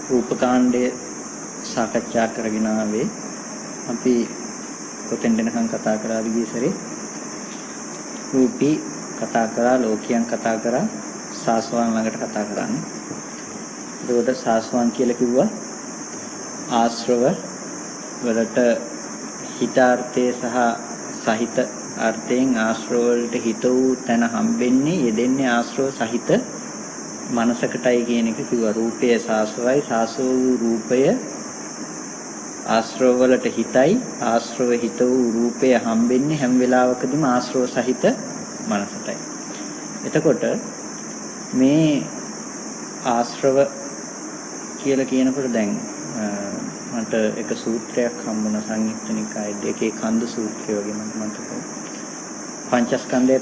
රූපකාණ්ඩය සාකච්ඡා කරගෙන ආවේ. අපි කොතෙන් දෙනකන් කතා කරාද ගිය සැරේ? රූපී කතා කරා, ලෝකයන් කතා කරා, සාස්වාන් ළඟට කතා කරන්නේ. ඒකට සාස්වාන් කියලා කිව්වා ආශ්‍රව වලට හිතාර්ථය සහ සහිත අර්ථයෙන් ආශ්‍රව වලට හිත වූ තැන හම්බෙන්නේ යෙදෙන්නේ ආශ්‍රව සහිත මනසකටයි කියන එක කිව්වා. රූපය සාස්වයි, සාසෝ වූ රූපය ආශ්‍රව වලට හිතයි, ආශ්‍රව හිත වූ රූපය හම්බෙන්නේ හැම වෙලාවකදීම ආශ්‍රව සහිත මනසටයි. එතකොට මේ ආශ්‍රව කියලා කියනකොට දැන් මට එක සූත්‍රයක් හම්බුණා සංයුක්ත නිකායේ දෙකේ කන්ද සූත්‍රය වගේ මට මතකයි. පංචස්කන්ධය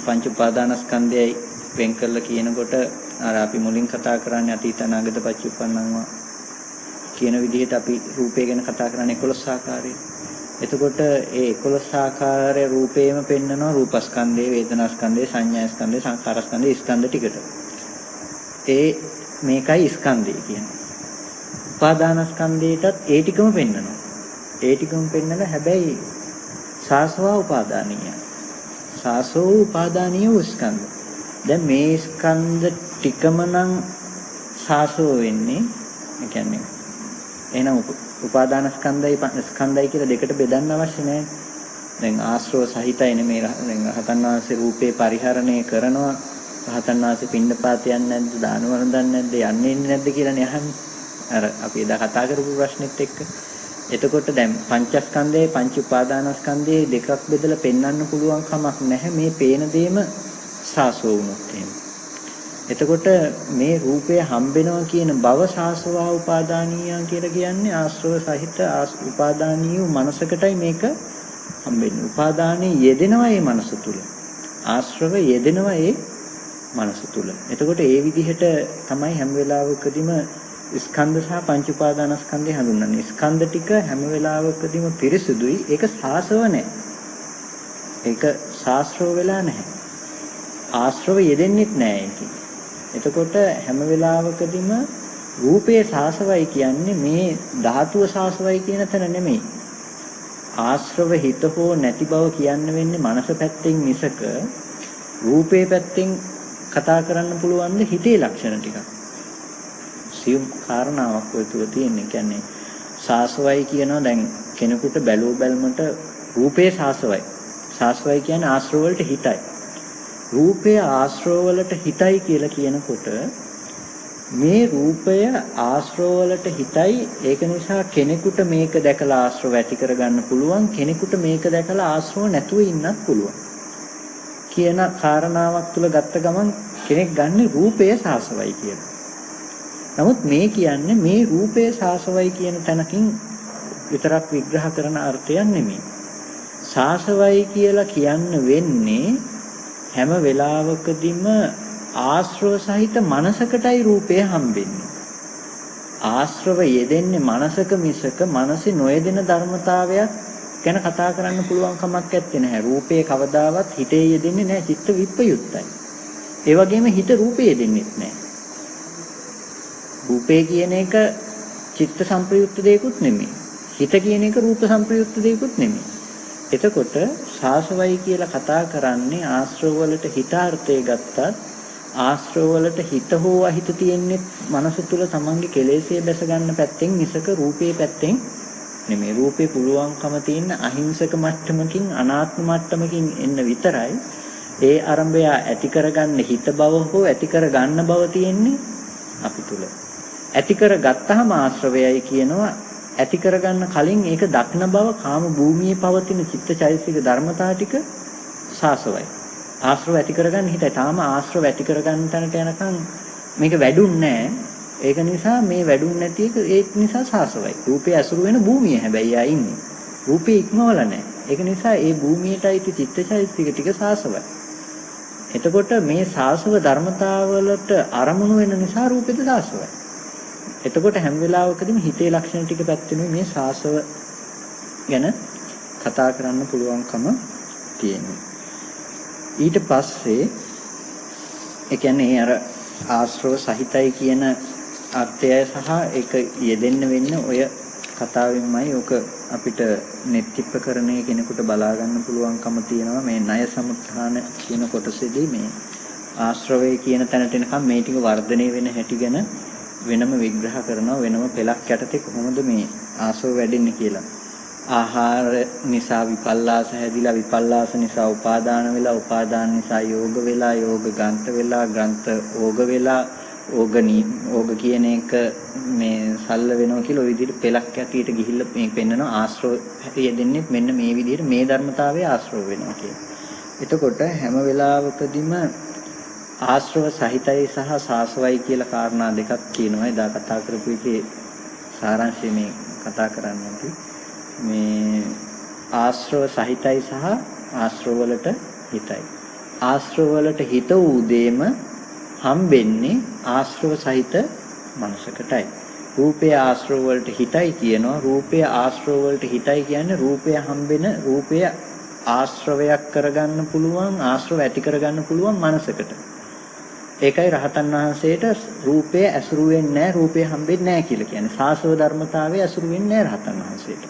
පංච උපාදානස්කන්ධයයි වෙන් කරලා කියනකොට අර අපි මුලින් කතා කරන්නේ අතීත අනාගත පච්චුප්පන්නංවා කියන විදිහට අපි රූපය ගැන කතා කරන්නේ 11 ආකාරයේ. එතකොට ඒ 11 ආකාරයේ රූපේම පෙන්නනවා රූපස්කන්ධය, වේදනාස්කන්ධය, සංඥාස්කන්ධය, සංඛාරස්කන්ධය, ස්කන්ධ ටිකට. ඒ මේකයි ස්කන්ධය කියන්නේ. උපාදානස්කන්ධයටත් ඒ ටිකම පෙන්නනවා. ඒ ටිකම පෙන්නලා හැබැයි සාසවා උපාදානීය. සාසෝ උපාදානීය ස්කන්ධ. දැන් මේ ස්කන්ධ ටිකම නම් සාසෝ වෙන්නේ. ඒ කියන්නේ එහෙනම් උපාදානස්කන්ධයි ස්කන්ධයි කියලා දෙකට බෙදන්න අවශ්‍ය නැහැ. දැන් ආශ්‍රව සහිතයි මේ දැන් රහතන් වහන්සේ රූපේ පරිහරණය කරනවා. රහතන් වහන්සේ පින්නපාත යන්නේ නැද්ද? දාන වරඳන්නේ නැද්ද? යන්නේ නැද්ද කියලානේ අහන්නේ. අර අපි එදා කතා කරපු ප්‍රශ්නෙත් එක්ක. එතකොට දැන් පංචස්කන්ධයයි පංච උපාදානස්කන්ධයේ දෙකක් බෙදලා පෙන්වන්න පුළුවන් කමක් නැහැ මේ පේන දෙයම සාසෝ වුණොත් එහෙම. එතකොට මේ රූපය හම්බෙනවා කියන බව සාසවා උපාදානීය කියලා කියන්නේ ආශ්‍රව සහිත උපාදානීය මනසකටයි මේක හම්බෙන්නේ. උපාදානයේ යෙදෙනවා මේ මනස තුල. ආශ්‍රව යෙදෙනවා මේ මනස තුල. එතකොට ඒ විදිහට තමයි හැම වෙලාවකදීම ස්කන්ධ සහ පංච උපාදානස්කන්ධය හඳුන්වන්නේ. ස්කන්ධ ටික හැම වෙලාවකදීම පිරිසුදුයි. ඒක සාසව නැහැ. ඒක ශාස්ත්‍රව වෙලා නැහැ. ආශ්‍රව යෙදෙන්නෙත් නැහැ ඒකේ. එතකොට හැම වෙලාවකදීම රූපයේ සාසවයි කියන්නේ මේ ධාතුව සාසවයි කියන තැන නෙමෙයි. ආශ්‍රව හිත හෝ නැති බව කියන්න වෙන්නේ මනස පැත්තෙන් මිසක රූපේ පැත්තෙන් කතා කරන්න පුළුවන් ද හිතේ ලක්ෂණ ටිකක්. සියුම් කාරණාවක් ඔය තුල තියෙන්නේ. කියන්නේ සාසවයි කියනවා දැන් කෙනෙකුට බැලුව බැලමට රූපේ සාසවයි. සාසවයි කියන්නේ ආශ්‍රව වලට හිතයි. රූපය ආශ්‍රව වලට හිතයි කියලා කියනකොට මේ රූපය ආශ්‍රව වලට හිතයි. ඒක නිසා කෙනෙකුට මේක දැකලා ආශ්‍රව ඇති කරගන්න පුළුවන්. කෙනෙකුට මේක දැකලා ආශ්‍රව නැතුව ඉන්නත් පුළුවන්. කියන කාරණාවක් තුල ගත්ත ගමන් කෙනෙක් ගන්න රූපය සාසවයි කියලා. නමුත් මේ කියන්නේ මේ රූපය සාසවයි කියන තැනකින් විතරක් විග්‍රහ කරන අර්ථයක් නෙමෙයි. සාසවයි කියලා කියන්න වෙන්නේ හැම වෙලාවකදීම ආශ්‍රව සහිත මනසකටයි රූපය හම්බෙන්නේ. ආශ්‍රව යෙදෙන්නේ මනසක මිසක මනසේ නොයෙදෙන ධර්මතාවයක් ගැන කතා කරන්න පුළුවන් කමක් නැත්තේ. රූපේ කවදාවත් හිතේ යෙදෙන්නේ නැහැ. චිත්ත විප්පයුත්තයි. ඒ වගේම හිත රූපේ යෙදෙන්නේ නැහැ. රූපේ කියන එක චිත්ත සංප්‍රයුක්ත දෙයක්ුත් නෙමෙයි. හිත කියන එක රූප සංප්‍රයුක්ත දෙයක්ුත් නෙමෙයි. එතකොට සාසවයි කියලා කතා කරන්නේ ආශ්‍රව වලට හිතාර්ථය ගත්තත් ආශ්‍රව වලට හිත හෝ අහිත තියෙන්නේ මනස තුල තමන්ගේ කෙලෙස්යේ බැස ගන්න පැත්තෙන් මිසක රූපේ පැත්තෙන් නෙමෙයි. රූපේ පුළුවන්කම තියෙන අහිංසක මට්ටමකින් අනාත්ම මට්ටමකින් එන්න විතරයි. ඒ අරඹය ඇති කරගන්න හිත බව හෝ ඇති කරගන්න බව තියෙන්නේ අපි තුල. ඇති කරගත්තාම ආශ්‍රවයයි කියනවා. ඇති කරගන්න කලින් ඒක දක්න බව කාම භූමියේ පවතින චිත්තචෛතසික ධර්මතා ටික සාසවයි. ආශ්‍රව ඇති කරගන්න හිතයි. තාම ආශ්‍රව ඇති කරගන්න තැනට යනකම් මේක වැඩුන්නේ නැහැ. ඒක නිසා මේ වැඩුන්නේ නැති එක ඒ නිසා සාසවයි. රූපේ ඇසුරු වෙන භූමිය හැබැයි ආ ඉන්නේ. රූපේ ඉක්මවල නැහැ. ඒක නිසා ඒ භූමියටයි චිත්තචෛතසික ටික සාසවයි. එතකොට මේ සාසව ධර්මතාවලට අරමුණු වෙන නිසා රූපෙද සාසවයි. එතකොට හැම වෙලාවකදීම හිතේ ලක්ෂණ ටික පැත්තෙනුයි මේ සාසව ගැන කතා කරන්න පුළුවන්කම තියෙනවා. ඊට පස්සේ ඒ කියන්නේ අර ආශ්‍රව සහිතයි කියන අර්ථය සහ ඒක යෙදෙන්න වෙන්නේ ඔය කතාවෙන්මයි. ඔක අපිට නෙත්‍තිප්‍රකරණය කෙනෙකුට බලා ගන්න පුළුවන්කම තියෙනවා. මේ ණය සමුත්ථාන කියන කොටසේදී මේ ආශ්‍රවය කියන තැනට එනකම් මේ ටික වර්ධනය වෙන හැටි ගැන වෙනම විග්‍රහ කරනවා. වෙනම පෙළක් යටතේ කොහොමද මේ ආශ්‍රව වැඩෙන්නේ කියලා. ආහාර නිසා විපල්ලාස හැදිලා විපල්ලාස නිසා උපාදාන වෙලා උපාදාන නිසා යෝග වෙලා යෝග ග්‍රන්ථ වෙලා ග්‍රන්ථ ඕග වෙලා ඕග කියන එක මේ සල්ල වෙනවා කියලා ওই විදිහට පෙළක් ඇටියට ගිහිල්ලා මේ පෙන්නනවා. ආශ්‍රව හැදෙන්නේ මෙන්න මේ විදිහට මේ ධර්මතාවයේ ආශ්‍රව වෙනවා කියලා. එතකොට හැම වෙලාවකදීම ආශ්‍රව සහිතයි සහ සාසවයි කියලා කාරණා දෙකක් තියෙනවා. එදා කතා කරපු එකේ සාරාංශය මේ කතා කරන්නේ මේ ආශ්‍රව සහිතයි සහ ආශ්‍රව වලට හිතයි. ආශ්‍රව වලට හිත වූ දෙම හම්බෙන්නේ ආශ්‍රව සහිත මනසකටයි. රූපය ආශ්‍රව වලට හිතයි කියනවා. රූපය ආශ්‍රව වලට හිතයි කියන්නේ රූපය හම්බෙන රූපය ආශ්‍රවයක් කරගන්න පුළුවන් ආශ්‍රව ඇති කරගන්න පුළුවන් මනසකට. ඒකයි රහතන් වහන්සේට රූපය ඇසුරු වෙන්නේ නැහැ, රූපය හම්බෙන්නේ නැහැ කියලා කියන්නේ. සාසව ධර්මතාවයේ ඇසුරු වෙන්නේ නැහැ රහතන් වහන්සේට.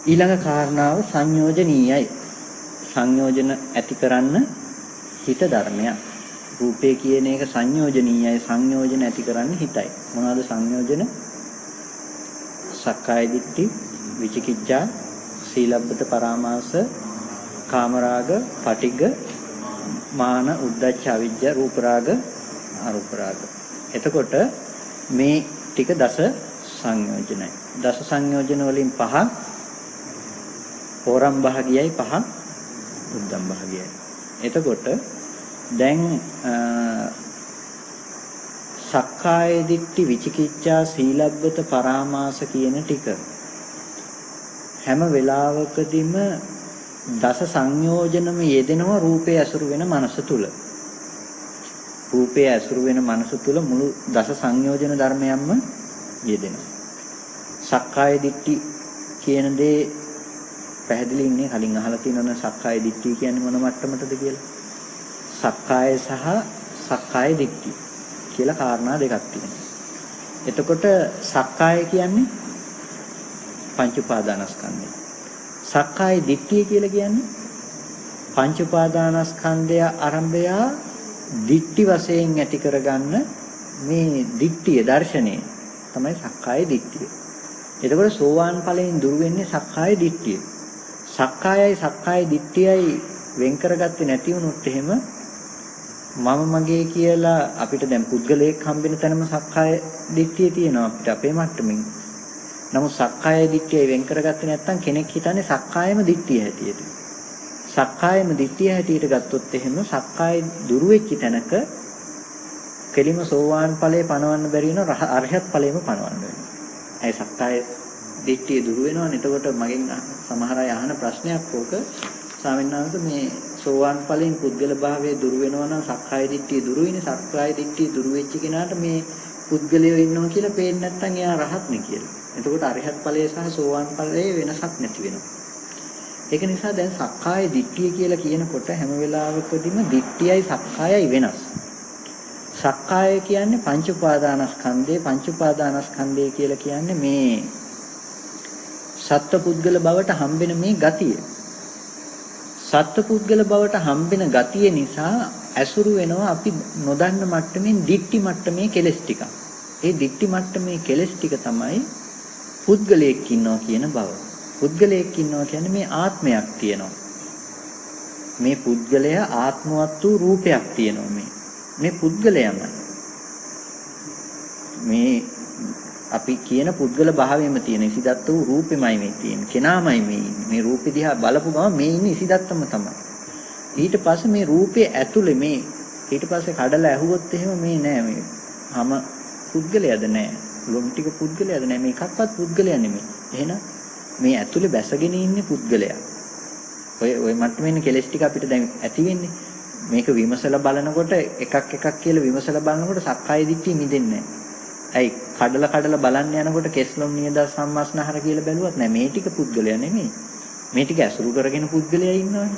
ඊළඟ කාරණාව සංයෝජනීයයි. සංයෝජන ඇති කරන්න හිත ධර්මයක්. රූපේ කියන එක සංයෝජනීයයි. සංයෝජන ඇති කරන්න හිතයි. මොනවාද සංයෝජන? සක්කාය දිට්ඨි, විචිකිච්ඡා, සීලබ්බත පරාමාස, කාමරාග, පටිඝ, මාන, උද්ධච්ච, අවිජ්ජා, රූපරාග, අරූපරාග. එතකොට මේ ටික දස සංයෝජනයි. දස සංයෝජන වලින් පහ හෝරම් භාගයයි, පහ උද්දම් භාගයයි. එතකොට දැන් සක්කාය දිට්ඨි, විචිකිච්ඡා, සීලබ්බත පරාමාස කියන ටික හැම වෙලාවකදීම දස සංයෝජනම යෙදෙනවා රූපේ ඇසුරු වෙන මනස තුල. රූපේ ඇසුරු වෙන මනස තුල මුළු දස සංයෝජන ධර්මයන්ම යෙදෙනවා. සක්කාය දිට්ඨි කියන දේ පැහැදිලි ඉන්නේ කලින් අහලා තියෙනවනේ සක්කාය දිට්ඨිය කියන්නේ මොන මට්ටමටද කියලා. සක්කාය සහ සක්කාය දිට්ඨි කියලා කාරණා දෙකක් තියෙනවා. එතකොට සක්කාය කියන්නේ පංච උපාදානස්කන්ධය. සක්කාය දිට්ඨිය කියලා කියන්නේ පංච උපාදානස්කන්ධය ආරම්භය දිට්ඨි වශයෙන් ඇති කරගන්න මේ දිට්ඨිය දර්ශනය තමයි සක්කාය දිට්ඨිය. එතකොට සෝවාන් ඵලයෙන් දුර වෙන්නේ සක්කාය දිට්ඨිය. සක්කායයි සක්කාය දිට්ඨියයි වෙන් කරගත්තේ නැති වුණොත් එහෙම මම මගේ කියලා අපිට දැන් පුද්ගලයෙක් හම්බෙන තැනම සක්කාය දිට්ඨිය තියෙනවා අපිට අපේ මට්ටමින්. නමුත් සක්කාය දිට්ඨිය වෙන් කරගත්තේ නැත්නම් කෙනෙක් හිතන්නේ සක්කායම දිට්ඨිය හැටියට. සක්කායම දිට්ඨිය හැටියට ගත්තොත් එහෙම සක්කාය දුරු වෙච්ච තැනක කෙලිම සෝවාන් ඵලයේ පණවන්න බැරි වෙන අරහත් ඵලයේම පණවන්න වෙනවා. ඒ සක්කාය දිට්ඨිය දුරු වෙනවනේ. එතකොට මගෙන් සමහර අය අහන ප්‍රශ්නයක් ඕක ස්වාමීන් වහන්සේ මේ සෝවාන් ඵලයෙන් පුද්ගල භාවයේ දුරු වෙනවා නම් සක්කාය දිට්ඨිය දුරු වෙන්නේ. සක්කාය දිට්ඨිය දුරු වෙච්ච කෙනාට මේ පුද්ගලයෝ ඉන්නවා කියලා පේන්නේ නැත්නම් එයා රහත් නේ කියලා. එතකොට අරිහත් ඵලයේ සහ සෝවාන් ඵලයේ වෙනසක් නැති වෙනවා. ඒක නිසා දැන් සක්කාය දිට්ඨිය කියලා කියනකොට හැම වෙලාවකදීම දිට්ඨියයි සක්කායයි වෙනස්. සක්කාය කියන්නේ පංච උපාදානස්කන්ධය. පංච උපාදානස්කන්ධය කියලා කියන්නේ මේ සත්පුද්ගල බවට හම්බෙන මේ ගතිය. සත්පුද්ගල බවට හම්බෙන ගතිය නිසා ඇසුරු වෙනවා අපි නොදන්න මට්ටමින් දිට්ඨි මට්ටමේ කෙලෙස් ටික. ඒ දිට්ඨි මට්ටමේ කෙලෙස් ටික තමයි පුද්ගලයෙක් ඉන්නවා කියන බව. පුද්ගලයෙක් ඉන්නවා කියන්නේ මේ ආත්මයක් තියෙනවා. මේ පුද්ගලයා ආත්මවත් වූ රූපයක් තියෙනවා මේ පුද්ගලයාම. මේ අපි කියන පුද්ගල භාවයෙම තියෙන ඉසිදත්ත වූ රූපෙමයි මේ තියෙන්නේ. කෙනාමයි මේ ඉන්නේ. මේ රූපෙ දිහා බලපු ගමන් මේ ඉන්නේ ඉසිදත්තම තමයි. ඊට පස්සේ මේ රූපේ ඇතුලේ මේ ඊට පස්සේ කඩලා ඇහුවොත් එහෙම මේ නෑ මේ හැම පුද්ගලයාද නෑ. ලොම් ටික පුද්ගලයාද නෑ. මේකක්වත් පුද්ගලයා නෙමෙයි. එහෙනම් මේ ඇතුලේ බැසගෙන ඉන්නේ පුද්ගලයා. ඔය මට්ටමේ ඉන්න කෙලස් ටික අපිට දැන් ඇති වෙන්නේ. මේක විමසලා බලනකොට එකක් කියලා විමසලා බලනකොට සක්කාය දිට්ඨිය මිදෙන්නේ නෑ. ඇයි කඩලා බලන්න යනකොට කෙස්ලොම් නියද සම්මස්නහර කියලා බැලුවත් නෑ මේ ටික පුද්ගලයා නෙමෙයි. මේ ටික ඇසුරු කරගෙන පුද්ගලයා ඉන්නවනේ.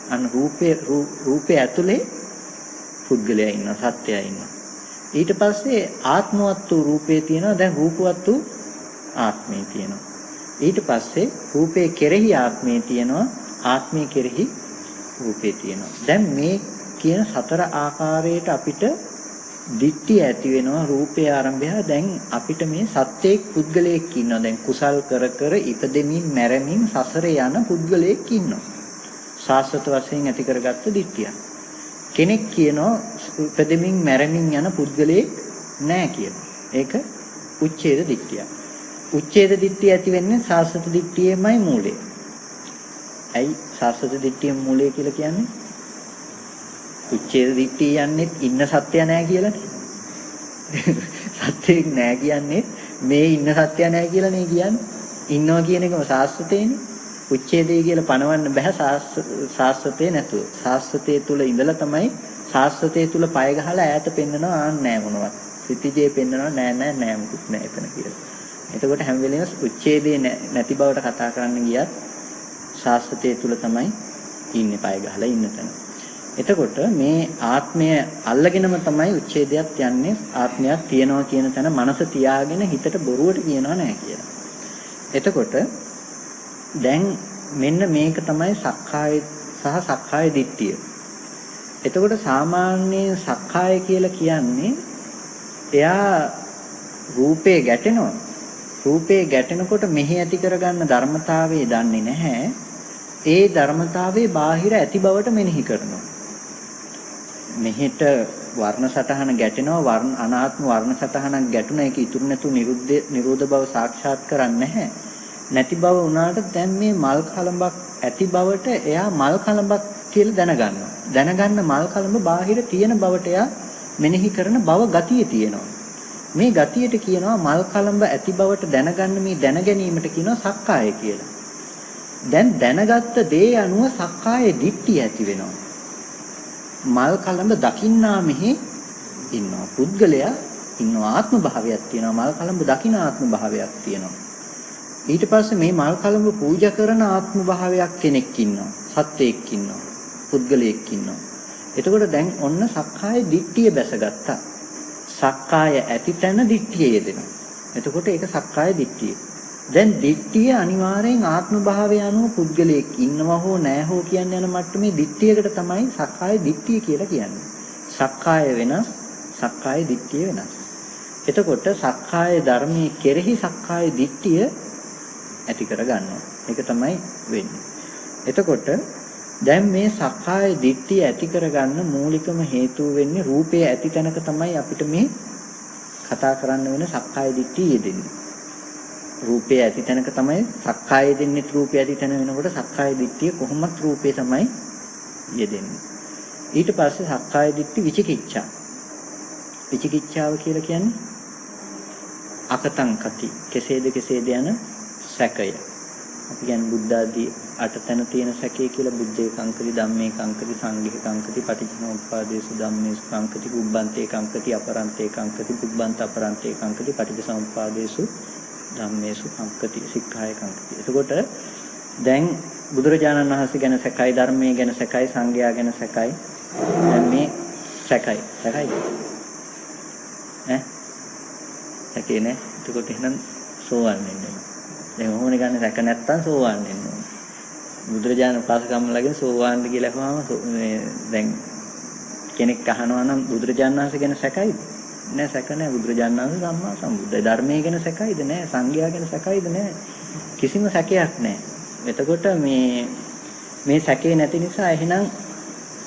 අන්න රූපේ ඇතුලේ පුද්ගලයා ඉන්නවා, සත්‍යයා ඉන්නවා. ඊට පස්සේ ආත්මවත් වූ රූපේ තියෙනවා. දැන් රූපවත් වූ ආත්මේ තියෙනවා. ඊට පස්සේ රූපේ කෙරෙහි ආත්මේ තියෙනවා. ආත්මේ කෙරෙහි රූපේ තියෙනවා. දැන් මේ කියන සතර ආකාරයට අපිට දිට්ඨිය ඇති වෙනවා. රූපේ ආරම්භය. දැන් අපිට මේ සත්‍යයක් පුද්ගලයෙක් ඉන්නවා. දැන් කුසල් කර කර ඉපදෙමින් මැරෙමින් සසරේ යන පුද්ගලයෙක් ඉන්නවා. සාස්වත වශයෙන් ඇති කරගත්ත දිට්ඨිය. කෙනෙක් කියනවා ඉපදෙමින් මැරෙමින් යන පුද්ගලයෙක් නැහැ කියලා. ඒක උච්ඡේද දිට්ඨිය. උච්ඡේද දිට්ඨිය ඇති වෙන්නේ සාස්වත දිට්ඨියේමයි මූලය. ඇයි සාස්වත දිට්ඨියේ මූලය කියලා කියන්නේ? උච්ඡේද දිට්ඨිය යන්නේ ඉන්න සත්‍ය නැහැ කියලානේ. සත්‍යෙක් නැහැ කියන්නේ මේ ඉන්න සත්‍ය නැහැ කියලානේ කියන්නේ. ඉන්නවා කියන එකම සාස්වතේනේ. උච්ඡේදය කියලා පනවන්න බෑ සාස්වතේ නැතුව. සාස්වතේ තුල ඉඳලා තමයි සාස්වතේ තුල පය ගහලා ඈත පෙන්නනවා ආන් නැහැ මොනවත්. සිතිජේ පෙන්නනවා නෑ මුකුත් නෑ එතන කියලා. එතකොට හැම වෙලේම උච්ඡේදේ නැති බවට කතා කරන්න ගියත් සාස්වතේ තුල තමයි ඉන්නේ පය ගහලා ඉන්න තැන. එතකොට මේ ආත්මය අල්ලගෙනම තමයි උච්ඡේදයක් යන්නේ. ආත්මයක් තියනවා කියන තැන මනස තියාගෙන හිතට බොරුවට කියනවා නෑ කියලා. එතකොට දැන් මෙන්න මේක තමයි සක්කාය සහ සක්කාය දිට්ඨිය. එතකොට සාමාන්‍ය සක්කාය කියලා කියන්නේ එයා රූපේ ගැටෙනවා. රූපේ ගැටෙනකොට මෙහි ඇති කරගන්න ධර්මතාවයේ දන්නේ නැහැ. ඒ ධර්මතාවයේ බාහිර ඇති බවට මෙනෙහි කරනවා. මෙහෙට වර්ණ සටහන ගැටෙනවා වර්ණ අනාත්ම වර්ණ සටහනක් ගැටුණ එක ඉතුරු නැතු නිරෝධ බව සාක්ෂාත් කරන්නේ නැහැ. නැති බව වුණාට දැන් මේ මල් කලඹක් ඇති බවට එයා මල් කලඹක් කියලා දැනගන්නවා. දැනගන්න මල් කලඹ බාහිර තියෙන බවට එයා මෙනෙහි කරන බව ගතිය තියෙනවා. මේ ගතියට කියනවා මල් කලඹ ඇති බවට දැනගන්න මේ දැනගැනීමට කියනවා සක්කාය කියලා. දැන් දැනගත්ත දේ අනුව සක්කාය දිට්ඨිය ඇති වෙනවා. මල් කලඹ දකින්නා මෙහි ඉන්නවා. පුද්ගලයා ඉන්නවා ආත්ම භාවයක් තියෙනවා. මල් කලඹ දකින්න ආත්ම භාවයක් තියෙනවා. ඊට පස්සේ මේ මල් කලඹ පූජා කරන ආත්ම භාවයක් කෙනෙක් ඉන්නවා. සත්‍යයක් ඉන්නවා. පුද්ගලයෙක් ඉන්නවා. එතකොට දැන් ඔන්න සක්කාය දිට්ඨිය බැසගත්තා. සක්කාය ඇති තැන දිට්ඨිය යෙදෙනවා. එතකොට ඒක සක්කාය දිට්ඨිය. දැන් දිට්ඨිය අනිවාර්යෙන් ආත්ම භාවය අනුව පුද්ගලයෙක් ඉන්නවා හෝ නැහැ හෝ කියන යන මට්ටමේ දිට්ඨියකට තමයි සක්කාය දිට්ඨිය කියලා කියන්නේ. සක්කාය වෙනස්, සක්කාය දිට්ඨිය වෙනස්. එතකොට සක්කාය ධර්මයේ කෙරෙහි සක්කාය දිට්ඨිය ඇති කර ගන්නවා. ඒක තමයි වෙන්නේ. එතකොට දැන් මේ සක්කාය දිට්ඨිය ඇති කරගන්න මූලිකම හේතුව වෙන්නේ රූපය ඇති තැනක තමයි අපිට මේ කතා කරන්න වෙන සක්කාය දිට්ඨිය යෙදෙන්නේ. රූපය ඇති තැනක තමයි සක්කාය දෙන්නේ. රූපය ඇති තැන වෙනකොට සක්කාය දිට්ඨිය කොහොමත් රූපේ තමයි යෙදෙන්නේ. ඊට පස්සේ සක්කාය දිට්ඨි විචිකිච්ඡා. විචිකිච්ඡාව කියලා කියන්නේ අකතංකති කෙසේද යන සැකය. අපි කියන්නේ බුද්ධ ආදී අටතන තියෙන සැකය කියලා බුද්ධේ කංකති ධම්මේ කංකති සංඝේ කංකති පටිච්චසමුප්පාදේසු ධම්මේසු කංකති කුබ්බන්තේ කංකති අපරන්තේ කංකති කුබ්බන්ත අපරන්තේ කංකති පටිච්චසමුප්පාදේසු ධම්මේසු කංකති සික්ඛාය කංකති. එතකොට දැන් බුදුරජාණන් වහන්සේ ගැන සැකයි, ධර්මයේ ගැන සැකයි, සංඝයා ගැන සැකයි. දැන් මේ සැකයි සැකේ නෑ. එතකොට එහෙනම් සෝවන් වෙන්න ඕන. දැන් ඔහොමනේ ගන්න සැක නැත්තම් සෝවන් වෙන්න ඕන. බුදුරජාණන් පාසකම්මලගෙන් සෝවාන්ද කියලා අහුවාම මේ දැන් කෙනෙක් අහනවා නම් බුදුරජාණන් වහන්සේ ගැන සැකයිද? නෑ සැක නෑ. බුදුරජාණන් වහන්සේ සම්මා සම්බුද්ධයි. ධර්මයේ ගැන සැකයිද? නෑ. සංඝයා ගැන සැකයිද? නෑ. කිසිම සැකයක් නෑ. එතකොට මේ සැකේ නැති නිසා එහෙනම්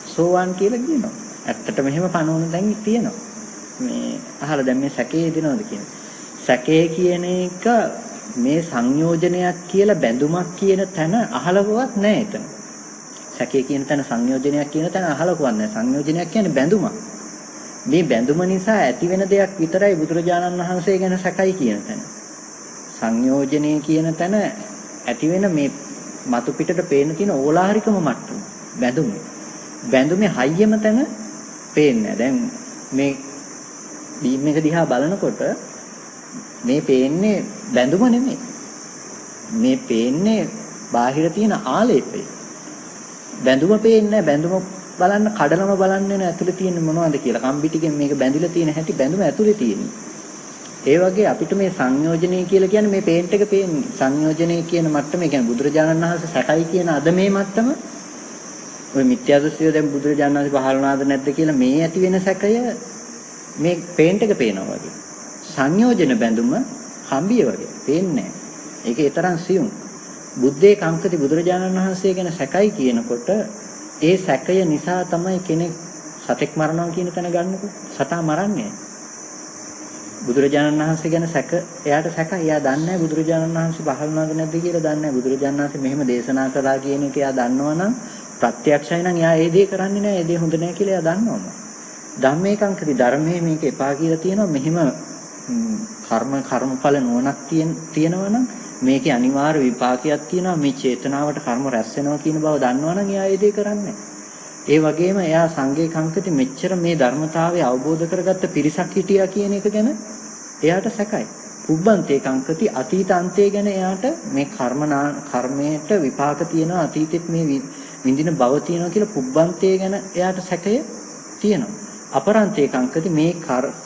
සෝවාන් කියලා කියනවා. ඇත්තට මෙහෙම පනවන දැන් තියෙනවා. මේ අහලා දැන් මේ සැකේ දෙනවද කියන්නේ. සැකේ කියන එක මේ සංයෝජනයක් කියලා බැඳුමක් කියන තැන අහලකවත් නැහැ එතන. සැකේ කියන තැන සංයෝජනයක් කියන තැන අහලකවත් නැහැ. සංයෝජනයක් කියන්නේ බැඳුමක්. මේ බැඳුම නිසා ඇති වෙන දෙයක් විතරයි බුදුරජාණන් වහන්සේ ගැන සැකයි කියන තැන. සංයෝජනයේ කියන තැන ඇති වෙන මේ මතු පිටට පේන තියෙන ඕලාරිකම මට්ටම බැඳුම. බැඳුමේ හයියම තැන පේන්නේ. දැන් මේ බීම් එක දිහා බලනකොට මේ පේන්නේ බැඳුම නෙමෙයි. මේ පේන්නේ බාහිර තියෙන ආලේපය. බැඳුම පේන්නේ නැහැ. බැඳුම බලන්න කඩලම බලන්න වෙන ඇතුලේ තියෙන මොනවද කියලා. කම්බි ටිකෙන් මේක බැඳිලා තියෙන හැටි බැඳුම ඇතුලේ තියෙන්නේ. ඒ වගේ අපිට මේ සංයෝජනය කියලා කියන්නේ මේ පේන්ට් එක පේන්නේ. සංයෝජනය කියන මට්ටම කියන්නේ බුදුරජාණන් වහන්සේ සැකයි කියන අද මේ මට්ටම ඔය මිත්‍යා දෘෂ්ටිය දැන් බුදුරජාණන් වහන්සේ පහළ වුණාද නැද්ද කියලා මේ ඇති වෙන සැකය මේ පේන්ට් එක පේනවා වගේ. සංයෝජන බැඳුම කම්බිය වගේ පේන්නේ නැහැ. ඒක ඒ තරම් සියුම්. බුද්ධේ කංකති බුදුරජාණන් වහන්සේ ගැන සැකයි කියනකොට ඒ සැකය නිසා තමයි කෙනෙක් සතෙක් මරනවා කියන තැන ගන්නකො. සතා මරන්නේ. බුදුරජාණන් වහන්සේ ගැන සැක එයාට සැකයි. එයා දන්නේ නැහැ බුදුරජාණන් වහන්සේ පහළ වුණාද නැද්ද කියලා දන්නේ නැහැ. බුදුරජාණන් වහන්සේ මෙහෙම දේශනා කළා කියන එක එයා දන්නවනම් ප්‍රත්‍යක්ෂයි නම් එයා ඒ දේ කරන්නේ නැහැ. ඒ දේ හොඳ නැහැ කියලා එයා දන්නවම. ධම්මේකංකති ධර්මයේ මේක එපා කියලා තියෙනවා. මෙහෙම කර්මඵල නුවණක් තියෙනවා නම් මේකේ අනිවාර්ය විපාකයක් තියෙනවා. මේ චේතනාවට කර්ම රැස් වෙනවා කියන බව දන්නවනම් එයා ඒ දේ කරන්නේ. ඒ වගේම එයා සංගේ කංකති මෙච්චර මේ ධර්මතාවය අවබෝධ කරගත්ත පිරිසක් හිටියා කියන එක ගැන එයාට සැකයි. පුබ්බන්තේ කංකති අතීත අන්තය ගැන එයාට මේ කර්මයට විපාක තියෙනවා. අතීතෙත් මේ විඳින බව තියෙනවා කියලා පුබ්බන්තේ ගැන එයාට සැකය තියෙනවා. අපරන්තේ කංකති මේ